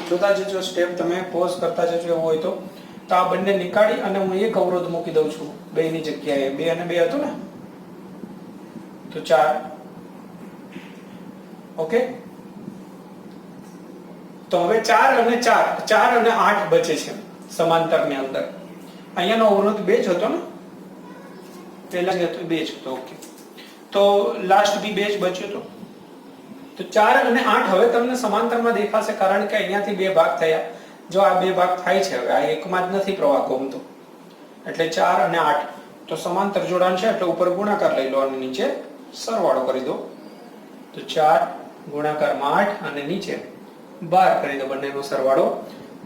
જોતા જજો સ્ટેપ, તમે પોઝ કરતા જજો એવું હોય તો. તો આ બંને નીકાળી અને હું એક અવરોધ મૂકી દઉં છું 2 ની જગ્યાએ. 2 અને 2 હતું ને, તો 4. ઓકે. તો હવે 4 અને 4, 4 અને 8 બચે છે સમાંતરની અંદર. અહીંયાનો અવરોધ 2 જ હતો ને, પહેલા જે હતો 2 જ હતો. ઓકે. તો લાસ્ટ બી 2 જ બચ્યો હતો. તો 4 અને 8 હવે તમને સમાંતરમાં દેખાશે, કારણ કે અહીંયાથી 2 ભાગ થયા. જો આ 2 ભાગ થાય છે, હવે આ એકમાં જ નથી પ્રવાહ ઘૂમતો, એટલે 4 અને 8 તો સમાંતર જોડાણ છે. એટલે ઉપર ગુણાકાર લઈ લો અને નીચે સરવાળો કરી દો. તો 4 ગુણાકારમાં 8 અને નીચે 12 કરી દો બંનેનો સરવાળો.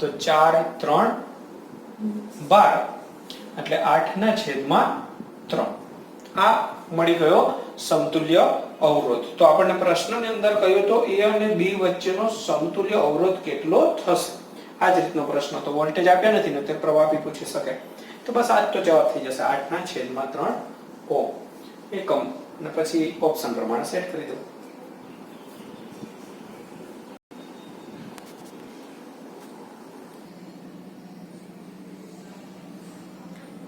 તો 4 3 12 એટલે 8/3. આ મળી ગયો સમતુલ્ય અવરોધ. તો આપણને પ્રશ્નની અંદર કહ્યું તો A અને B વચ્ચેનો સમતુલ્ય અવરોધ કેટલો થશે? આ જ રીતનો પ્રશ્ન. તો વોલ્ટેજ આપ્યા નથી ને તે પ્રવાહ બી પૂછી શકે. તો બસ આ જ તો જવાબ થઈ જશે, 8/3 ઓહ્મ એકમ. અને પછી ઓપ્શન પ્રમાણે સેટ કરી દો.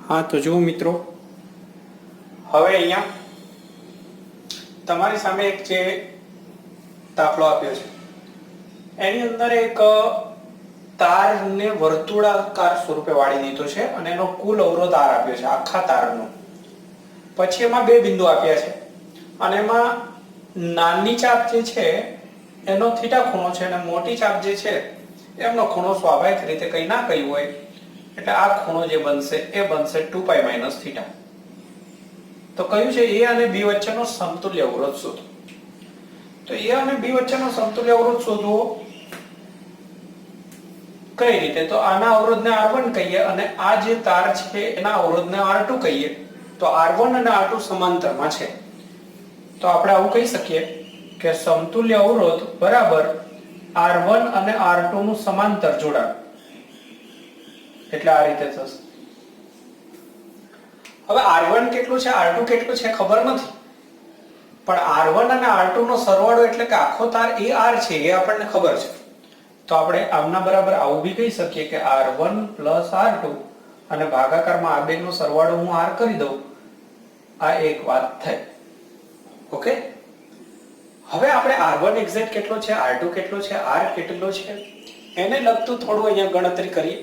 હા, તો જુઓ મિત્રો, હવે અહીંયા તમારી સામે એક જે દાખલો આપ્યો છે એની અંદર એક તારને વર્તુળાકાર સ્વરૂપે વાળી દીધો છે અને એનો કુલ અવરોધ R આપ્યો છે આખા તારનો. પછી એમાં 2 બિંદુ આપ્યા છે અને એમાં નાની ચાપ જે છે એનો થીટા ખૂણો છે અને મોટી ચાપ જે છે એમનો ખૂણો સ્વાભાવિક રીતે કંઈ ના કહ્યું હોય એટલે આ ખૂણો જે બનશે એ બનશે 2π - θ. તો કયું છે A અને B વચ્ચેનો સમતુલ્ય અવરોધ શોધો. તો A અને B વચ્ચેનો સમતુલ્ય અવરોધ શોધવો કઈ રીતે? તો આના અવરોધને R1 કહીએ અને આ જે તાર છે એના અવરોધને R2 કહીએ. તો R1 અને R2 સમાંતરમાં છે. તો આપણે આવું કહી શકીએ કે સમતુલ્ય અવરોધ બરાબર R1 અને R2 નું સમાંતર જોડાણ. એટલે આ રીતે થશે. હવે R1 કેટલું છે, R2 કેટલું છે ખબર નથી, પણ R1 અને R2 નો સરવાળો એટલે કે આખો તાર એ R છે એ આપણને ખબર છે. તો આપણે આમના બરાબર આવું બી કહી શકીએ કે R1 + R2 અને ભાગાકારમાં આ બે નો સરવાળો હું R કરી દઉં. આ એક વાત થઈ. ઓકે. હવે આપણે R1 એક્ઝેક્ટ કેટલો છે, R2 કેટલો છે, R કેટલો છે એને લગતું થોડું અહીંયા ગણતરી કરીએ.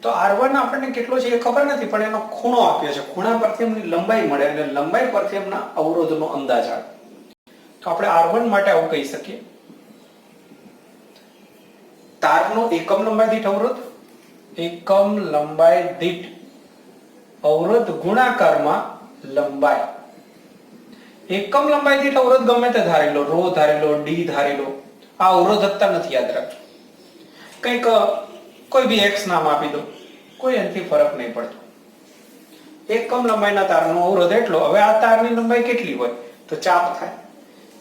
તો R1 આપણને કેટલો છે એ ખબર નથી, પણ એનો ખૂણો આપ્યો છે. ખૂણા પરથી એમની લંબાઈ મળે અને લંબાઈ પરથી એમના અવરોધનો અંદાજ આવે. તો આપણે R1 માટે આવું કહી શકીએ તારનો એકમ લંબાઈ દીઠ અવરોધ, એકમ લંબાઈ દીઠ અવરોધ ગુણાકારમાં લંબાઈ. એકમ લંબાઈ દીઠ અવરોધ ગમે તે ધારી લો, રો ધારી લો, ડી ધારી લો, આ અવરોધકતા નથી, યાદ રાખજો. કંઈક કોઈ બી x નામ આપી દો, કોઈ એનાથી ફરક નહીં પડતો. એકમ લંબાઈના તારનો અવરોધ એટલો. હવે આ તારની લંબાઈ કેટલી હોય તો ચાપ થાય.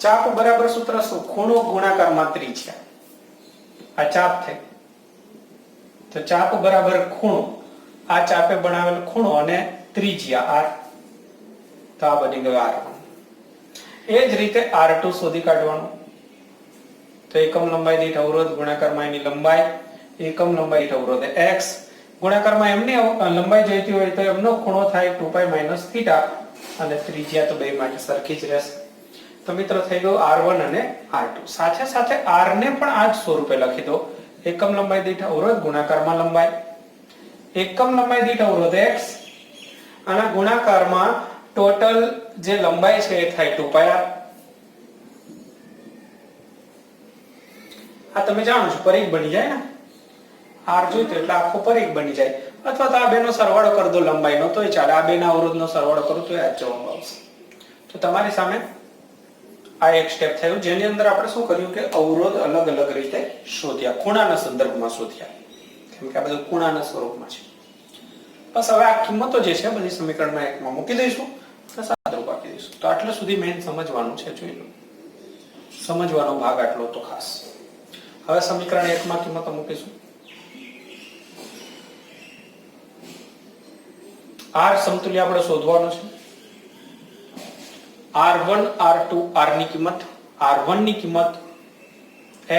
ચાપ બરાબર સૂત્ર શું? ખૂણો ગુણાકારમાં ત્રિજ્યા. આ ચાપ થઈ તો ચાપ બરાબર ખૂણો, આ ચાપે બનાવેલ ખૂણો અને ત્રિજ્યા r, તો આ બની ગયો r1. એ જ રીતે r2 શોધી કાઢવાનું. તો એકમ લંબાઈ દીઠ અવરોધ ગુણાકારમાં એની લંબાઈ, એકમ લંબાઈ દીઠ અવરોધ x ગુણાકારમાં એમની લંબાઈ જોઈતી હોય તો એમનો ખૂણો થાય 2π - θ અને ત્રિજ્યા તો બે માટે સરખી જ રહેશે. તો મિત્રો થઈ ગયું r1 અને r2. સાથે સાથે r ને પણ આ જ સ્વરૂપે લખી દો, એકમ લંબાઈ દીઠ અવરોધ ગુણાકારમાં લંબાઈ, એકમ લંબાઈ દીઠ અવરોધ x અને ગુણાકારમાં ટોટલ જે લંબાઈ છે એ થાય 2πr. આ તમે જાણો છો પરિઘ બની જાય ને, r જોઈતો એટલે આખો પરિઘ બની જાય. અથવા તો આ બેનો સરવાળો કરી દો લંબાઈનો તોય ચાલે, આ બેના અવરોધનો સરવાળો કરો તો આ જવાબ આવશે. તો તમારી સામે આ એક સ્ટેપ થયું જેની અંદર આપણે શું કર્યું કે અવરોધ અલગ અલગ રીતે શોધ્યા, ખૂણાના સંદર્ભમાં શોધ્યા, કેમ કે આ બધું ખૂણાના સ્વરૂપમાં છે. બસ હવે આ કિંમતો જે છે બધી સમીકરણમાં એકમાં મૂકી દઈશું, સાદરૂપ આપી દઈશું. તો આટલા સુધી મેઈન સમજવાનું છે, જોઈ લો. સમજવાનો ભાગ આટલો તો ખાસ. હવે સમીકરણ 1 માં કિંમતો મૂકીશું. r સમતુલ્ય આપણે શોધવાનું છે. r1 r2 r ની કિંમત, r1 ની કિંમત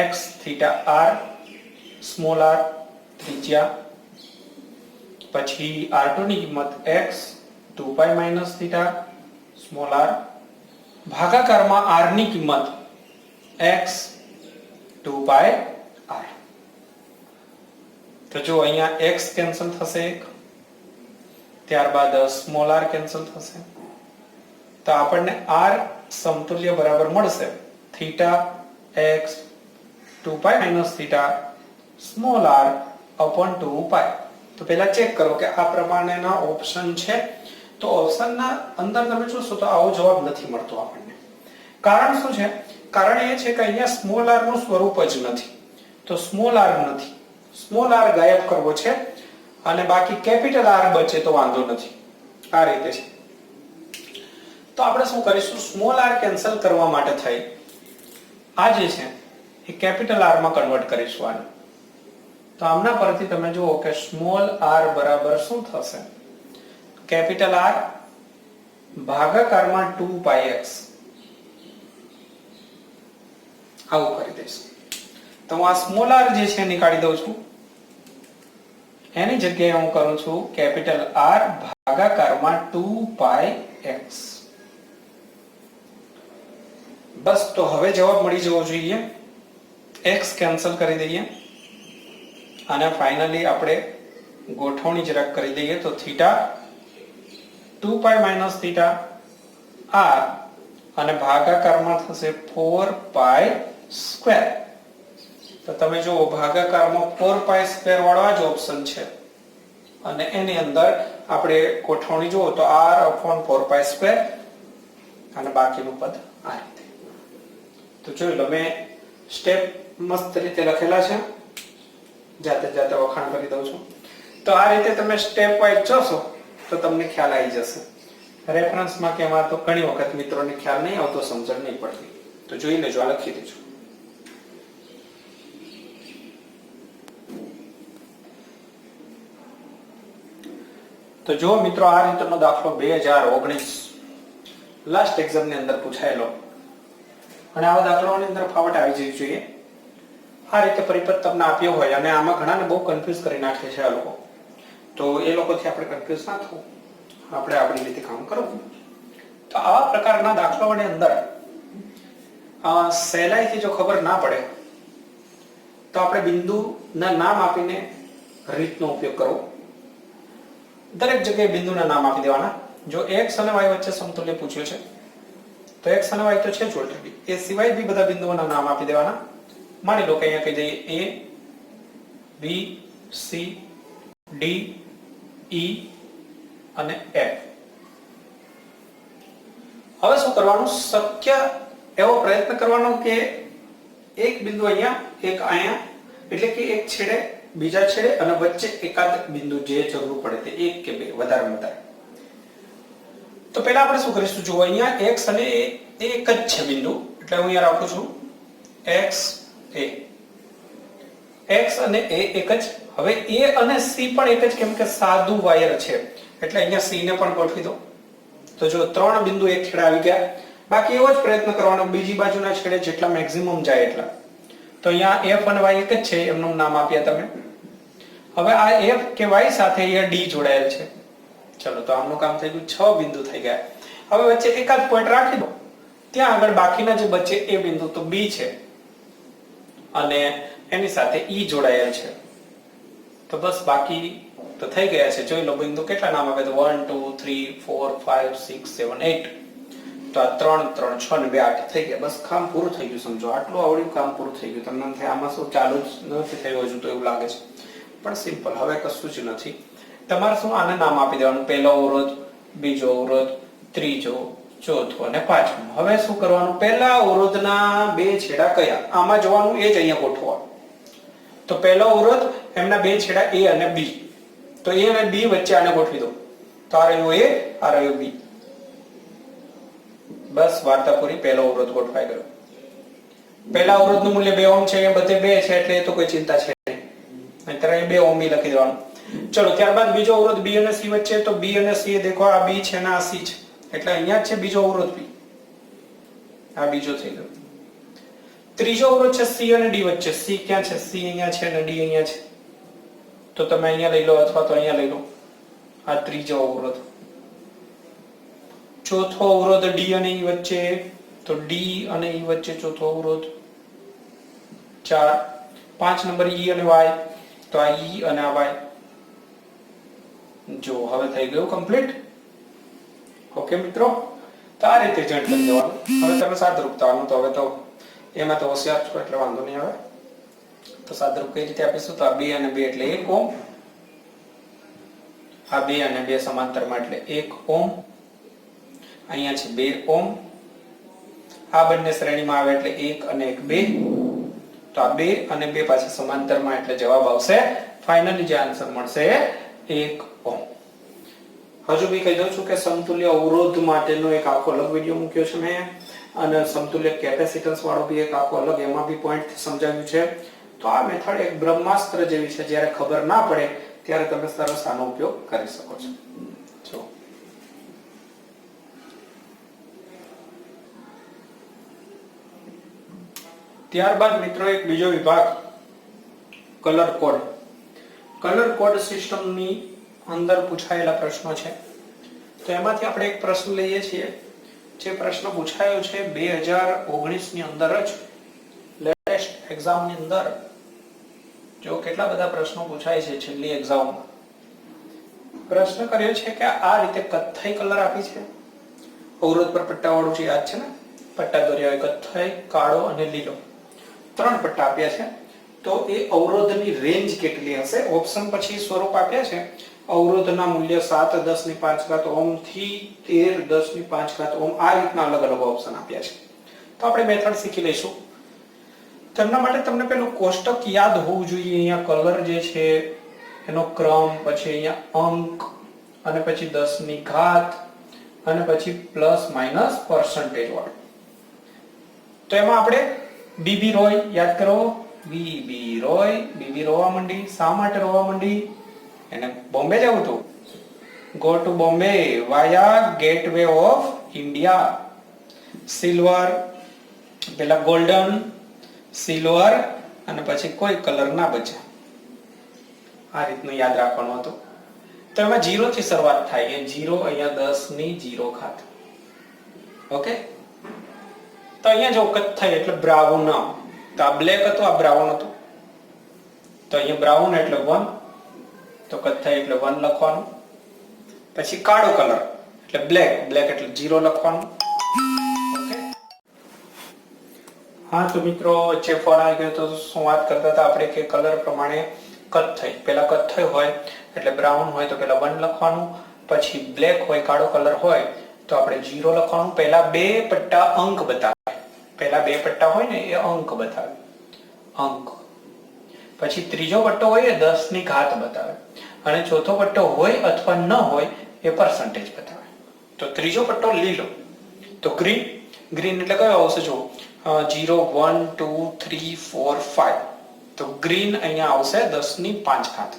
x θ r સ્મોલ r ત્રિજ્યા, પછી r2 ની કિંમત x 2π - θ સ્મોલ r ભાગાકારમાં r ની કિંમત x 2π r. તો જો અહીંયા x કેન્સલ થશે, ત્યારબાદ સ્મોલ r કેન્સલ થશે, તો આપણને r સમતુલ્ય બરાબર મળશે θ x 2π - θ સ્મોલ r upon 2π. તો પહેલા ચેક કરો કે આ પ્રમાણેના ઓપ્શન છે. તો ઓપ્શનના અંદર તમે જોશો તો આવો જવાબ નથી મળતો આપણને. કારણ શું છે? કારણ એ છે કે અહીંયા સ્મોલ r નું સ્વરૂપ જ નથી, તો સ્મોલ r નથી, સ્મોલ r ગાયબ કરવો છે અને બાકી કેપિટલ R બચે તો વાંધો નથી. આ રીતે છે. તો આપણે શું કરીશું, સ્મોલ r કેન્સલ કરવા માટે થઈ આ જે છે એ કેપિટલ R માં કન્વર્ટ કરીશું આને. તો આમના પરથી તમે જુઓ કે સ્મોલ r બરાબર શું થશે, કેપિટલ R ભાગાકારમાં 2πx. આવું કરી દઈશું. તો હું આ સ્મોલ r જે છે નીકાળી દઉં છું, એની જગ્યાએ હું કરું છું કેપિટલ R ભાગાકારમાં 2πx. બસ, તો હવે જવાબ મળી જવો જોઈએ. x કેન્સલ કરી દઈએ અને ફાઇનલી આપણે ગોઠવણી જરાક કરી દઈએ તો θ 2π - θ r અને ભાગાકારમાં થશે 4π². તો તમે જુઓ ભાગાકારમાં 4π² વાળો જ ઓપ્શન છે અને એની અંદર આપણે ગોઠવણી જુઓ તો r upon 4π² અને બાકીનું પદ આ રીતે. તો જોઈ લો, મેં સ્ટેપ મસ્ત રીતે લખેલા છે, જાતે જાતે વખાણ કરી દઉં છું. તો આ રીતે તમે સ્ટેપ વાઇઝ જોશો તો તમને ખ્યાલ આવી જશે. રેફરન્સમાં કે એમાં તો ઘણી વખત મિત્રોને ખ્યાલ નહીં આવતો, સમજણ નહીં પડતી. તો જોઈ લેજો, આ લખી દેજો. તો જો મિત્રો, આ રીતનો દાખલો 2019 લાસ્ટ એક્ઝામ ની અંદર પૂછાયેલો અને આવા દાખલાઓની અંદર ફાવટ આવી જવી જોઈએ. આ રીતે પરિપથ તમને આપ્યો હોય અને આમાં ઘણાને બહુ કન્ફ્યુઝ કરી નાખે છે આ લોકો, તો એ લોકોથી આપણે કન્ફ્યુઝ ના થવું, આપણે આપણી રીતે કામ કરવું. તો આવા પ્રકારના દાખલાઓની અંદર સહેલાઈથી જો ખબર ના પડે તો આપણે બિંદુના નામ આપીને રીતનો ઉપયોગ કરવો. દરેક જગ્યાએ બિંદુના નામ આપી દેવાના. જો x અને y વચ્ચે સમતુલ્ય પૂછ્યો છે તો x અને y તો છે જ ઓલરેડી, એ સિવાય બી બધા બિંદુઓના નામ આપી દેવાના. માની લો કે અહીંયા કહી દઈએ બી, સી, ડી, ઈ અને એફ. હવે શું કરવાનું? શક્ય એવો પ્રયત્ન કરવાનો કે એક બિંદુ અહીંયા, એક અહીંયા, એટલે કે એક છેડે, બીજા છેડે અને વચ્ચે એકાદ બિંદુ જે જરૂર પડે તે એક કે બે, વધારે વધારે. તો પહેલા આપણે શું કરીશું? જો અહીંયા x અને a એક જ છે બિંદુ, એટલે હું અહીંયા રાખું છું x a. x અને a એક જ. હવે a અને c પણ એક જ, કેમ કે સાદું વાયર છે, એટલે અહીંયા c ને પણ ગોઠવી દો. તો જો ત્રણ બિંદુ એક છેડે આવી ગયા. બાકી એવો જ પ્રયત્ન કરવાનો, બીજી બાજુના છેડે જેટલા મેક્સિમમ જાય એટલા. તો અહીંયા f અને y એક જ છે, એમનું નામ આપ્યા તમે. હવે આ f કે y સાથે અહીંયા d જોડાયેલ છે. ચલો, તો આમનું કામ થઈ ગયું. 6 બિંદુ થઈ ગયા. હવે વચ્ચે એકાદ પોઈન્ટ રાખી દો. ત્યાં આગળ બાકીના જે બચે એ બિંદુ તો b છે અને એની સાથે e જોડાયેલ છે. તો બસ બાકી તો થઈ ગયા છે. જોઈ લો બિંદુ કેટલા નામ આપે તો 1 2 3 4 5 6 7 8. તો આ 3 3 6 ને 2 8 થઈ ગયા. બસ કામ પૂરું થઈ ગયું. સમજો, આટલું આવડ્યું, કામ પૂરું થઈ ગયું. તમને થાય આમાં શું ચાલુ જ નથી થયું હજુ તો એવું લાગે છે, પણ સિમ્પલ. હવે કશું જ નથી. તમારે શું આને નામ આપી દેવાનું? પહેલો અવરોધ, બીજો અવરોધ, ત્રીજો, ચોથો અને પાંચમો. હવે શું કરવાનું? પહેલા અવરોધના બે છેડા કયા? આમાં જોવાનું, એ જ અહીંયા ગોઠવવાનું. તો પહેલો અવરોધ, એમના બે છેડા a અને b. તો a અને b વચ્ચે આને ગોઠવી દો. તો આ રહ્યો a, આ રહ્યો b. બસ વાર્તા પૂરી. પહેલો અવરોધ ગોઠવાઈ ગયો. પહેલા અવરોધનું મૂલ્ય 2 ઓહ્મ છે, એ બધે 2 છે, એટલે એ તો કોઈ ચિંતા છે નહીં. નહીંતર એ 2 ઓહ્મ બી લખી દેવાનું. ચલો, ત્યારબાદ બીજો અવરોધ b અને c વચ્ચે. તો b અને c, દેખો આ b છે ને આ c છે, એટલે અહીંયા જ છે બીજો અવરોધ b. આ બીજો થઈ ગયો. ત્રીજો અવરોધ છે c અને d વચ્ચે. c ક્યાં છે? c અહીંયા છે અને d અહીંયા છે. તો તમે અહીંયા લઈ લો અથવા તો અહીંયા લઈ લો. આ ત્રીજો અવરોધ. ચોથો અવરોધ d અને e વચ્ચે. તો d અને e વચ્ચે ચોથો અવરોધ. 4. 5 નંબર e અને y. તો આ e અને આ y. જો હવે થઈ ગયું કમ્પ્લીટ. ઓકે મિત્રો, તો આ રીતે જોઈન્ટ કરી દેવાનું. હવે તમે સાદરૂપતાનું તો હવે તો એમાં તો હોશિયાર છો એટલે વાંધો નહીં આવે. તો સાદરૂપ કઈ રીતે આપીશું? તો આ 2 અને 2 એટલે 1 ઓહ્મ. આ 2 અને 2 સમાંતરમાં એટલે 1 ઓહ્મ. અહીંયા છે 2 ઓહ્મ. આ બંને શ્રેણીમાં આવે એટલે 1 અને 1 2. તો આ 2 અને 2 પાછા સમાંતરમાં એટલે જવાબ આવશે ફાઇનલી જે આન્સર મળશે 1 ઓહ્મ. હજુ બી કહી દઉં છું કે સમતુલ્ય અવરોધ માટેનો એક આખો અલગ વિડિયો મૂક્યો છે મેં, અને સમતુલ્ય કેપેસિટન્સ વાળો બી એક આખો અલગ, એમાં બી પોઈન્ટ સમજાવ્યું છે. તો આ મેથડ એક બ્રહ્માસ્ત્ર જેવી છે. જ્યારે ખબર ના પડે ત્યારે તમે સરસ આનો ઉપયોગ કરી શકો છો. જો ત્યારબાદ મિત્રો એક બીજો વિભાગ, કલર કોડ. કલર કોડ સિસ્ટમની અંદર પૂછાયેલા પ્રશ્નો છે. તો એમાંથી આપણે એક પ્રશ્ન લઈએ છીએ. જે પ્રશ્ન પૂછાયો છે 2019 ની અંદર જ, લેટેસ્ટ એક્ઝામ ની અંદર. જો કેટલા બધા પ્રશ્નો પૂછાય છે છેલ્લી એક્ઝામમાં. પ્રશ્ન કર્યો છે કે આ રીતે કથ્થઈ કલર આપી છે, અવરોધ પર પટ્ટાવાળું છે, યાદ છે ને? પટ્ટા દોર્યા હોય, કથ્થઈ, કાળો અને લીલો. 3 પટ્ટા આપ્યા છે. તો એ અવરોધની રેન્જ કેટલી હશે? ઓપ્શન પછી સ્વરૂપ આપ્યા છે. અવરોધના મૂલ્ય 7 10⁵ ઓહ્મ થી 13 10⁵ ઓહ્મ. આ રીતના અલગ અલગ ઓપ્શન આપ્યા છે. તો આપણે મેથડ શીખી લઈશું. તેમના માટે તમને પેલું કોષ્ટક યાદ હોવું જોઈએ. અહીંયા કલર જે છે એનો ક્રમ, પછી અહીંયા અંક, અને પછી 10⁻, અને પછી પ્લસ માઇનસ પર્સન્ટેજ વાળું. તો એમાં આપણે બીબી રોય યાદ કરો. બીબી રોય. બીબી રોવા માંડી. શા માટે રોવા માંડી? એને બોમ્બે જવું હતું. Go to Bombay via gateway of India. Silver, પેલા ગોલ્ડન, સિલ્વર, અને પછી કોઈ કલર ના બચે. આ રીતનું યાદ રાખવાનું હતું. તો એમાં 0 થી શરૂઆત થાય. એ 0 અહીંયા 10⁻0. ઓકે. તો અહીંયા જો કથ્થઈ એટલે બ્રાઉન. તો આ બ્લેક હતું, આ બ્રાઉન હતું. તો અહીંયા બ્રાઉન એટલે 1. તો કથ્થઈ એટલે 1 લખવાનું. પછી કાળો કલર એટલે બ્લેક. બ્લેક એટલે 0 લખવાનું. ઓકે. હા તો મિત્રો વચ્ચે ફોન આવી ગયો. તો શું વાત કરતા હતા આપણે કે કલર પ્રમાણે કથ્થઈ, પહેલા કથ્થઈ હોય એટલે બ્રાઉન હોય તો પહેલા 1 લખવાનું, પછી બ્લેક હોય કાળો કલર હોય તો આપણે 0 લખવાનું. પહેલા બે પટ્ટા અંક બતાવે, પહેલા બે પટ્ટા હોય ને એ અંક બતાવે, અંક. પછી ત્રીજો પટ્ટો હોય એ 10 ની ઘાત બતાવે, અને ચોથો પટ્ટો હોય અથવા ન હોય એ પરસેન્ટેજ બતાવે. તો ત્રીજો પટ્ટો લીલો તો ગ્રીન, ગ્રીન એટલે કયો આવશે જો 0 1 2 3 4 5, તો ગ્રીન અહીંયા આવશે 10 ની 5 ઘાત.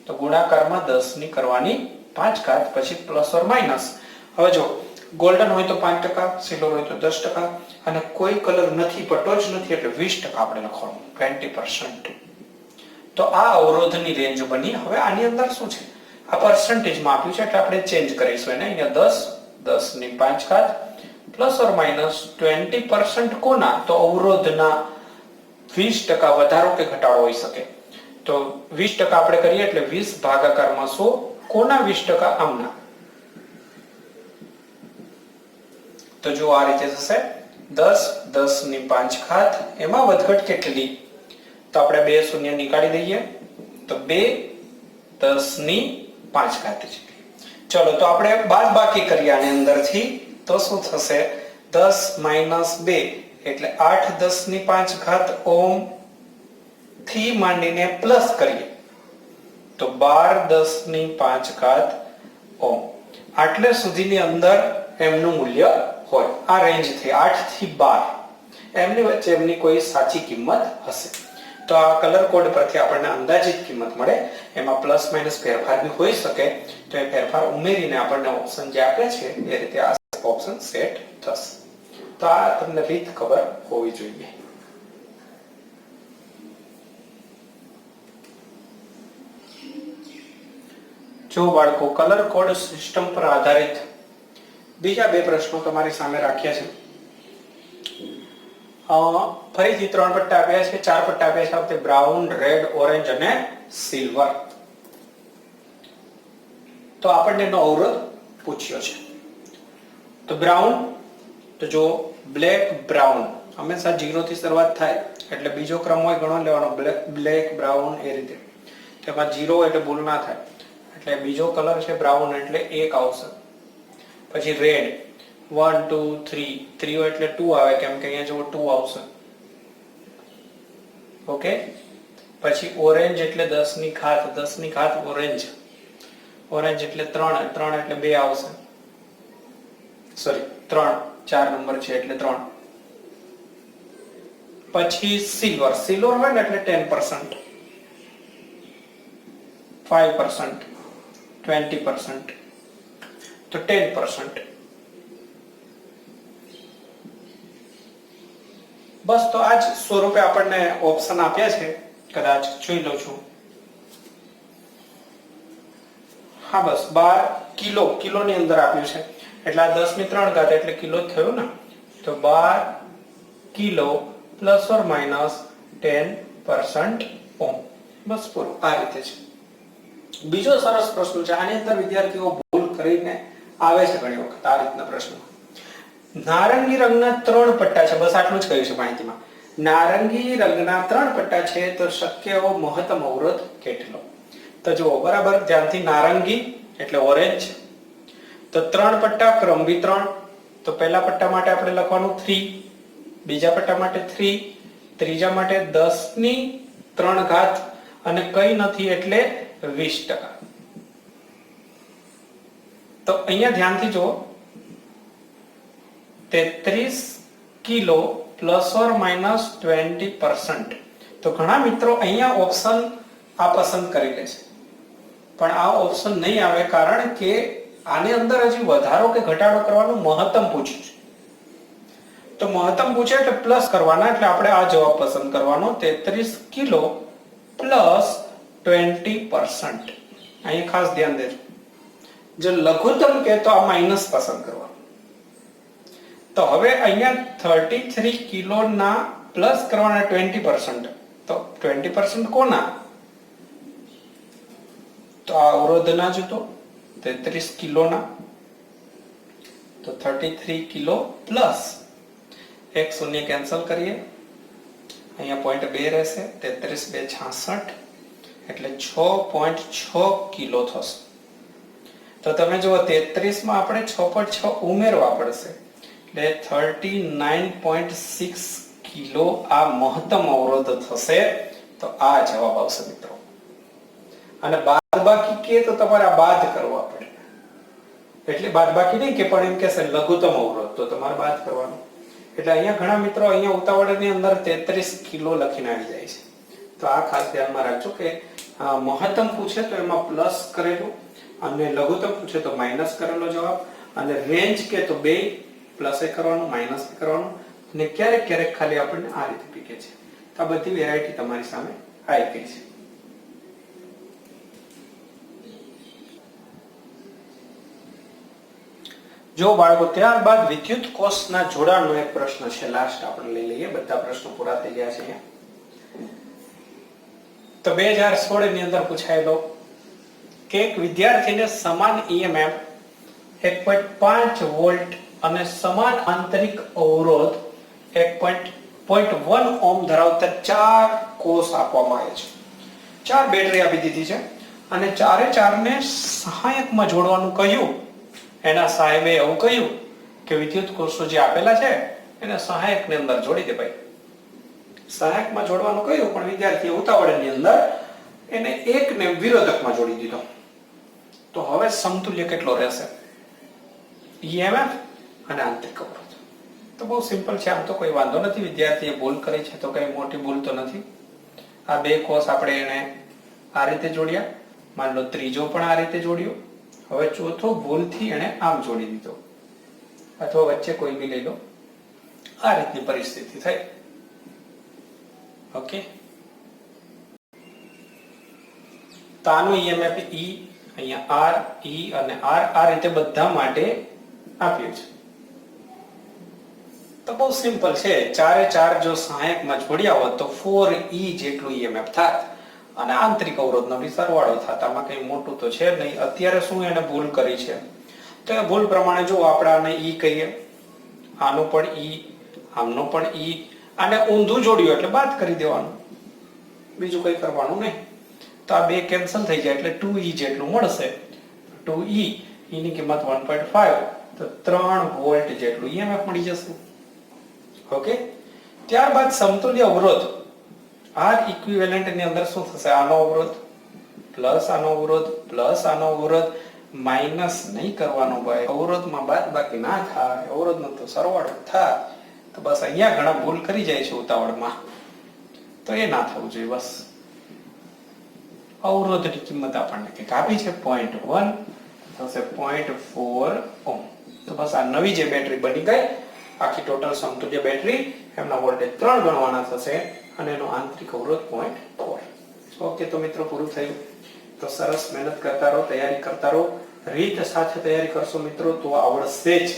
તો ગુણાકારમાં 10 ની કરવાની 5 ઘાત, પછી પ્લસ ઓર માઇનસ. હવે જો ગોલ્ડન હોય તો 5%, સિલ્વર હોય તો 10%, અને કોઈ કલર નથી, પટ્ટો જ નથી એટલે 20% આપણે લખવાનું, 20%. તો આ અવરોધની રેન્જ બની. હવે આની અંદર શું છે, આ પર્સન્ટેજમાં આપ્યું છે એટલે આપણે ચેન્જ કરીશું એને. અહીંયા 10 10 ની 5 ઘાત પ્લસ ઓર માઇનસ 20% કોના, તો અવરોધના 20% વધારો કે ઘટાડો હોઈ શકે. તો 20% આપણે કરીએ એટલે 20 ભાગાકારમાં 100, કોના 20%, આમના. તો જો આ રીતે થશે 10 10 ની 5 ઘાત, એમાં વધઘટ કેટલી, તો આપણે બે શૂન્ય નીકાળી દઈએ તો 2 10 ની 5 ઘાત જેટલી. ચલો તો આપણે બાદબાકી કરીએ આની અંદરથી, તો શું થશે 10 - 2 એટલે 8 10 ની 5 ઘાત ઓમ થી માંડીને પ્લસ કરીએ તો 12 10 ની 5 ઘાત ઓમ. આટલે સુધીની અંદર એમનું મૂલ્ય હોય. આ રેન્જ થી 8 થી 12 એમની વચ્ચે એમની કોઈ સાચી કિંમત હશે. તો આ કલર કોડ પરથી આપણને અંદાજિત કિંમત મળે. એમાં પ્લસ માઇનસ ફેરફાર બી હોઈ શકે, તો એ ફેરફાર ઉમેરીને આપણને ઓપ્શન જે આપે છે એ રીતે આ ઓપ્શન સેટ થશે. તો આ તમને રીત ખબર હોવી જોઈએ. જો બાળકો કલર કોડ સિસ્ટમ પર આધારિત બીજા બે પ્રશ્નો તમારી સામે રાખ્યા છે. ફરીથી 3 પટ્ટા આપ્યા છે, 4 પટ્ટા આપ્યા છે, આપણે બ્રાઉન, રેડ, ઓરેન્જ અને સિલ્વર. તો આપણને એનો અવરોધ પૂછ્યો છે. તો બ્રાઉન, તો જો બ્લેક બ્રાઉન હંમેશા 0 થી શરૂઆત થાય એટલે બીજો ક્રમ હોય ગણો લેવાનો, બ્લેક બ્રાઉન એ રીતે. તેમાં 0 એટલે ભૂલ ના થાય એટલે બીજો કલર છે બ્રાઉન એટલે 1 આવશે. પછી રેડ 1 2 3, 3 હોય એટલે 2 આવે કેમ કે અહીંયા જો 2 આવશે. ઓકે. પછી ઓરેન્જ એટલે 10 ની ઘાત, 10 ની ઘાત ઓરેન્જ, ઓરેન્જ એટલે 3, 3 એટલે 2 આવશે. સોરી 3, 4 નંબર છે એટલે 3. પછી સિલ્વર, સિલ્વર હોય ને એટલે 10%, 5%, 20%, તો 10%. બસ તો આજ સ્વરૂપે આપણને ઓપ્શન આપ્યા છે, કદાચ જોઈ લઉં છું. હા બસ 12 કિલો, કિલો ની અંદર આપ્યું છે એટલે આ 10 ની 3 ઘાત એટલે કિલો જ થયું ને. તો 12 કિલો પ્લસ ઓર માઇનસ 10% ઓમ. બસ પૂરું. આ રીતે છે. બીજો સરસ પ્રશ્ન છે, આની અંદર વિદ્યાર્થીઓ ભૂલ કરીને આવે છે ઘણી વખત આ રીતના પ્રશ્નો. નારંગી રંગના 3 પટ્ટા છે, બસ આટલું જ કહ્યું છે માહિતીમાં. નારંગી રંગના 3 પટ્ટા છે તો શક્ય એવો મહત્તમ અવરોધ કેટલો? તો જુઓ બરાબર ધ્યાનથી, નારંગી એટલે ઓરેન્જ, તો 3 પટ્ટા ક્રમ બી 3. તો પહેલા પટ્ટા માટે આપણે લખવાનું 3, બીજા પટ્ટા માટે 3, ત્રીજા માટે 10 ની 3 ઘાત અને કઈ નથી એટલે 20%. તો અહીંયા ધ્યાનથી જુઓ 33 કિલો પ્લસ ઓર માઇનસ 20%. તો ઘણા મિત્રો અહીંયા ઓપ્શન આ પસંદ કરી લે છે, પણ આ ઓપ્શન નહીં આવે કારણ કે આની અંદર હજી વધારો કે ઘટાડો કરવાનું મહત્તમ પૂછ્યું છે. તો મહત્તમ પૂછે એટલે પ્લસ કરવાના, એટલે આપણે આ જવાબ પસંદ કરવાનો 33 કિલો પ્લસ 20%. અહીં ખાસ ધ્યાન દેજો, જો લઘુત્તમ કે તો આ માઇનસ પસંદ કરવાનું. તો હવે અહીંયા 33 કિલો ના પ્લસ કરવાના 20%. તો 20% કોના? તો આ અવરોધના જ તો 33 કિલોના. તો 33 કિલો પ્લસ 1 શૂન્ય કેન્સલ કરીએ, અહીંયા પોઈન્ટ 2 રહેશે, 33 2 66 એટલે 6.6 કિલો થશે. તો તમે જુઓ 33 માં આપણે 6.6 ઉમેરવા પડશે એટલે 39.6 કિલો આ મહત્તમ અવરોધ થશે. તો આ જવાબ આવશે મિત્રો. અને બાદબાકી કે તો તમારે બાદ કરવા પડે, એટલે બાદબાકી નહીં કે પણ એમ કહેશે લઘુત્તમ અવરોધ, તો તમારે બાદ કરવાનો. એટલે અહીંયા ઘણા મિત્રો અહીંયા ઉતાવળની અંદર 33 કિલો લખીને આવી જાય છે. તો આ ખાસ ધ્યાનમાં રાખજો કે મહત્તમ પૂછે તો એમાં પ્લસ કરેલું અને લઘુત્તમ પૂછે તો માઇનસ કરેલો જવાબ, અને રેન્જ કે તો બે પ્લસ એ કરવાનું માઇનસ એ કરવાનું, અને ક્યારેક ક્યારેક ખાલી આપણને આ રીતે પીકે છે. તો આ બધી વેરાયટી તમારી સામે આવી ગઈ છે. જો બાળકો ત્યારબાદ વિદ્યુત કોષના જોડાણનો એક પ્રશ્ન છે, લાસ્ટ આપણે લઈ લઈએ. બધા પ્રશ્નો પૂરા થઈ ગયા છે અહીંયા. તો 2016 ની અંદર પૂછાયેલો કે એક વિદ્યાર્થીને સમાન EMF 1.5 વોલ્ટ અને સમાન આંતરિક અવરોધ 1.1 ઓહ્મ ધરાવતા 4 કોષ આપવામાં આવે છે. 4 બેટરી આપી દીધી છે અને ચારે ચારને સહાયકમાં જોડવાનું કહ્યું. એના સાહેબે એવું કહ્યું કે વિદ્યુત કોષો જે આપેલા છે એને સહાયકની અંદર જોડી દે ભાઈ. સહાયકમાં જોડવાનું કહ્યું પણ વિદ્યાર્થીએ ઉતાવળની અંદર એને એકને વિરોધકમાં જોડી દીધો. તો હવે સમતુલ્ય કેટલો રહેશે? EMF અને આંતરિક અવરોધ. તો બહુ સિમ્પલ છે, આમ તો કોઈ વાંધો નથી. વિદ્યાર્થીએ ભૂલ કરી છે તો કઈ મોટી ભૂલ તો નથી. આ બે કોષ આપણે એને આ રીતે જોડ્યા, માન લો ત્રીજો પણ આ રીતે જોડ્યો, હવે ચોથો ભૂલથી એને આમ જોડી દીધો, અથવા વચ્ચે કોઈ બી લઈ લો. આ રીતની પરિસ્થિતિ થઈ. ઓકે, તો આનો EMF E, અહીંયા R, E અને R આ રીતે બધા માટે આપ્યું છે. તો બહુ સિમ્પલ છે. ચારે ચાર જો સહાયકમાં જોડ્યા હોત તો 4E જેટલું EMF થાત અને આંતરિક અવરોધનો બી સરવાળો થાત. આમાં કઈ મોટું તો છે નહીં. અત્યારે શું એને ભૂલ કરી છે તો એ ભૂલ પ્રમાણે જો આપણે આને E કહીએ, આનો પણ E, આમનો પણ E, આને ઊંધું જોડ્યું એટલે બાદ કરી દેવાનું, બીજું કઈ કરવાનું નહીં. તો આ બે કેન્સલ થઈ જાય એટલે 2E જેટલું મળશે. 2E ની કિંમત 1.5, તો 3 વોલ્ટ જેટલું EMF મળી જશે. ઓકે, ત્યારબાદ સમતુલ્ય અવરોધ R ઇક્વિવેલન્ટ ની અંદર શું થશે? આનો અવરોધ પ્લસ આનો અવરોધ પ્લસ આનો અવરોધ, માઇનસ નહીં કરવાનો ભાઈ. અવરોધમાં બાદબાકી ના થાય, અવરોધનો તો સરવાળો થાય. તો બસ અહીંયા ઘણા ભૂલ કરી જાય છે ઉતાવળમાં, તો એ ના થવું જોઈએ. બસ અવરોધની કિંમત આપણને કંઈક આપી છે 0.1 થશે 0.4 ઓહ્મ. તો બસ આ નવી જે બેટરી બની ગઈ, આખી ટોટલ સમતુલ્ય બેટરી, એમના વોલ્ટેજ 3 ગણવાના થશે અને એનો આંતરિક અવરોધ 0.4. ઓકે, તો મિત્રો પૂરું થયું. તો સરસ મહેનત કરતા રહો, તૈયારી કરતા રહો. રીત સાથે તૈયારી કરશો મિત્રો તો આવડશે જ.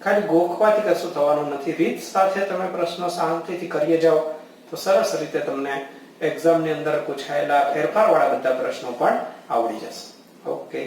ખાલી ગોખવાથી કશું થવાનું નથી. રીત સાથે તમે પ્રશ્નો શાંતિથી કરીએ જાઓ તો સરસ રીતે તમને એક્ઝામની અંદર પૂછાયેલા ફેરફાર વાળા બધા પ્રશ્નો પણ આવડી જશે. ઓકે.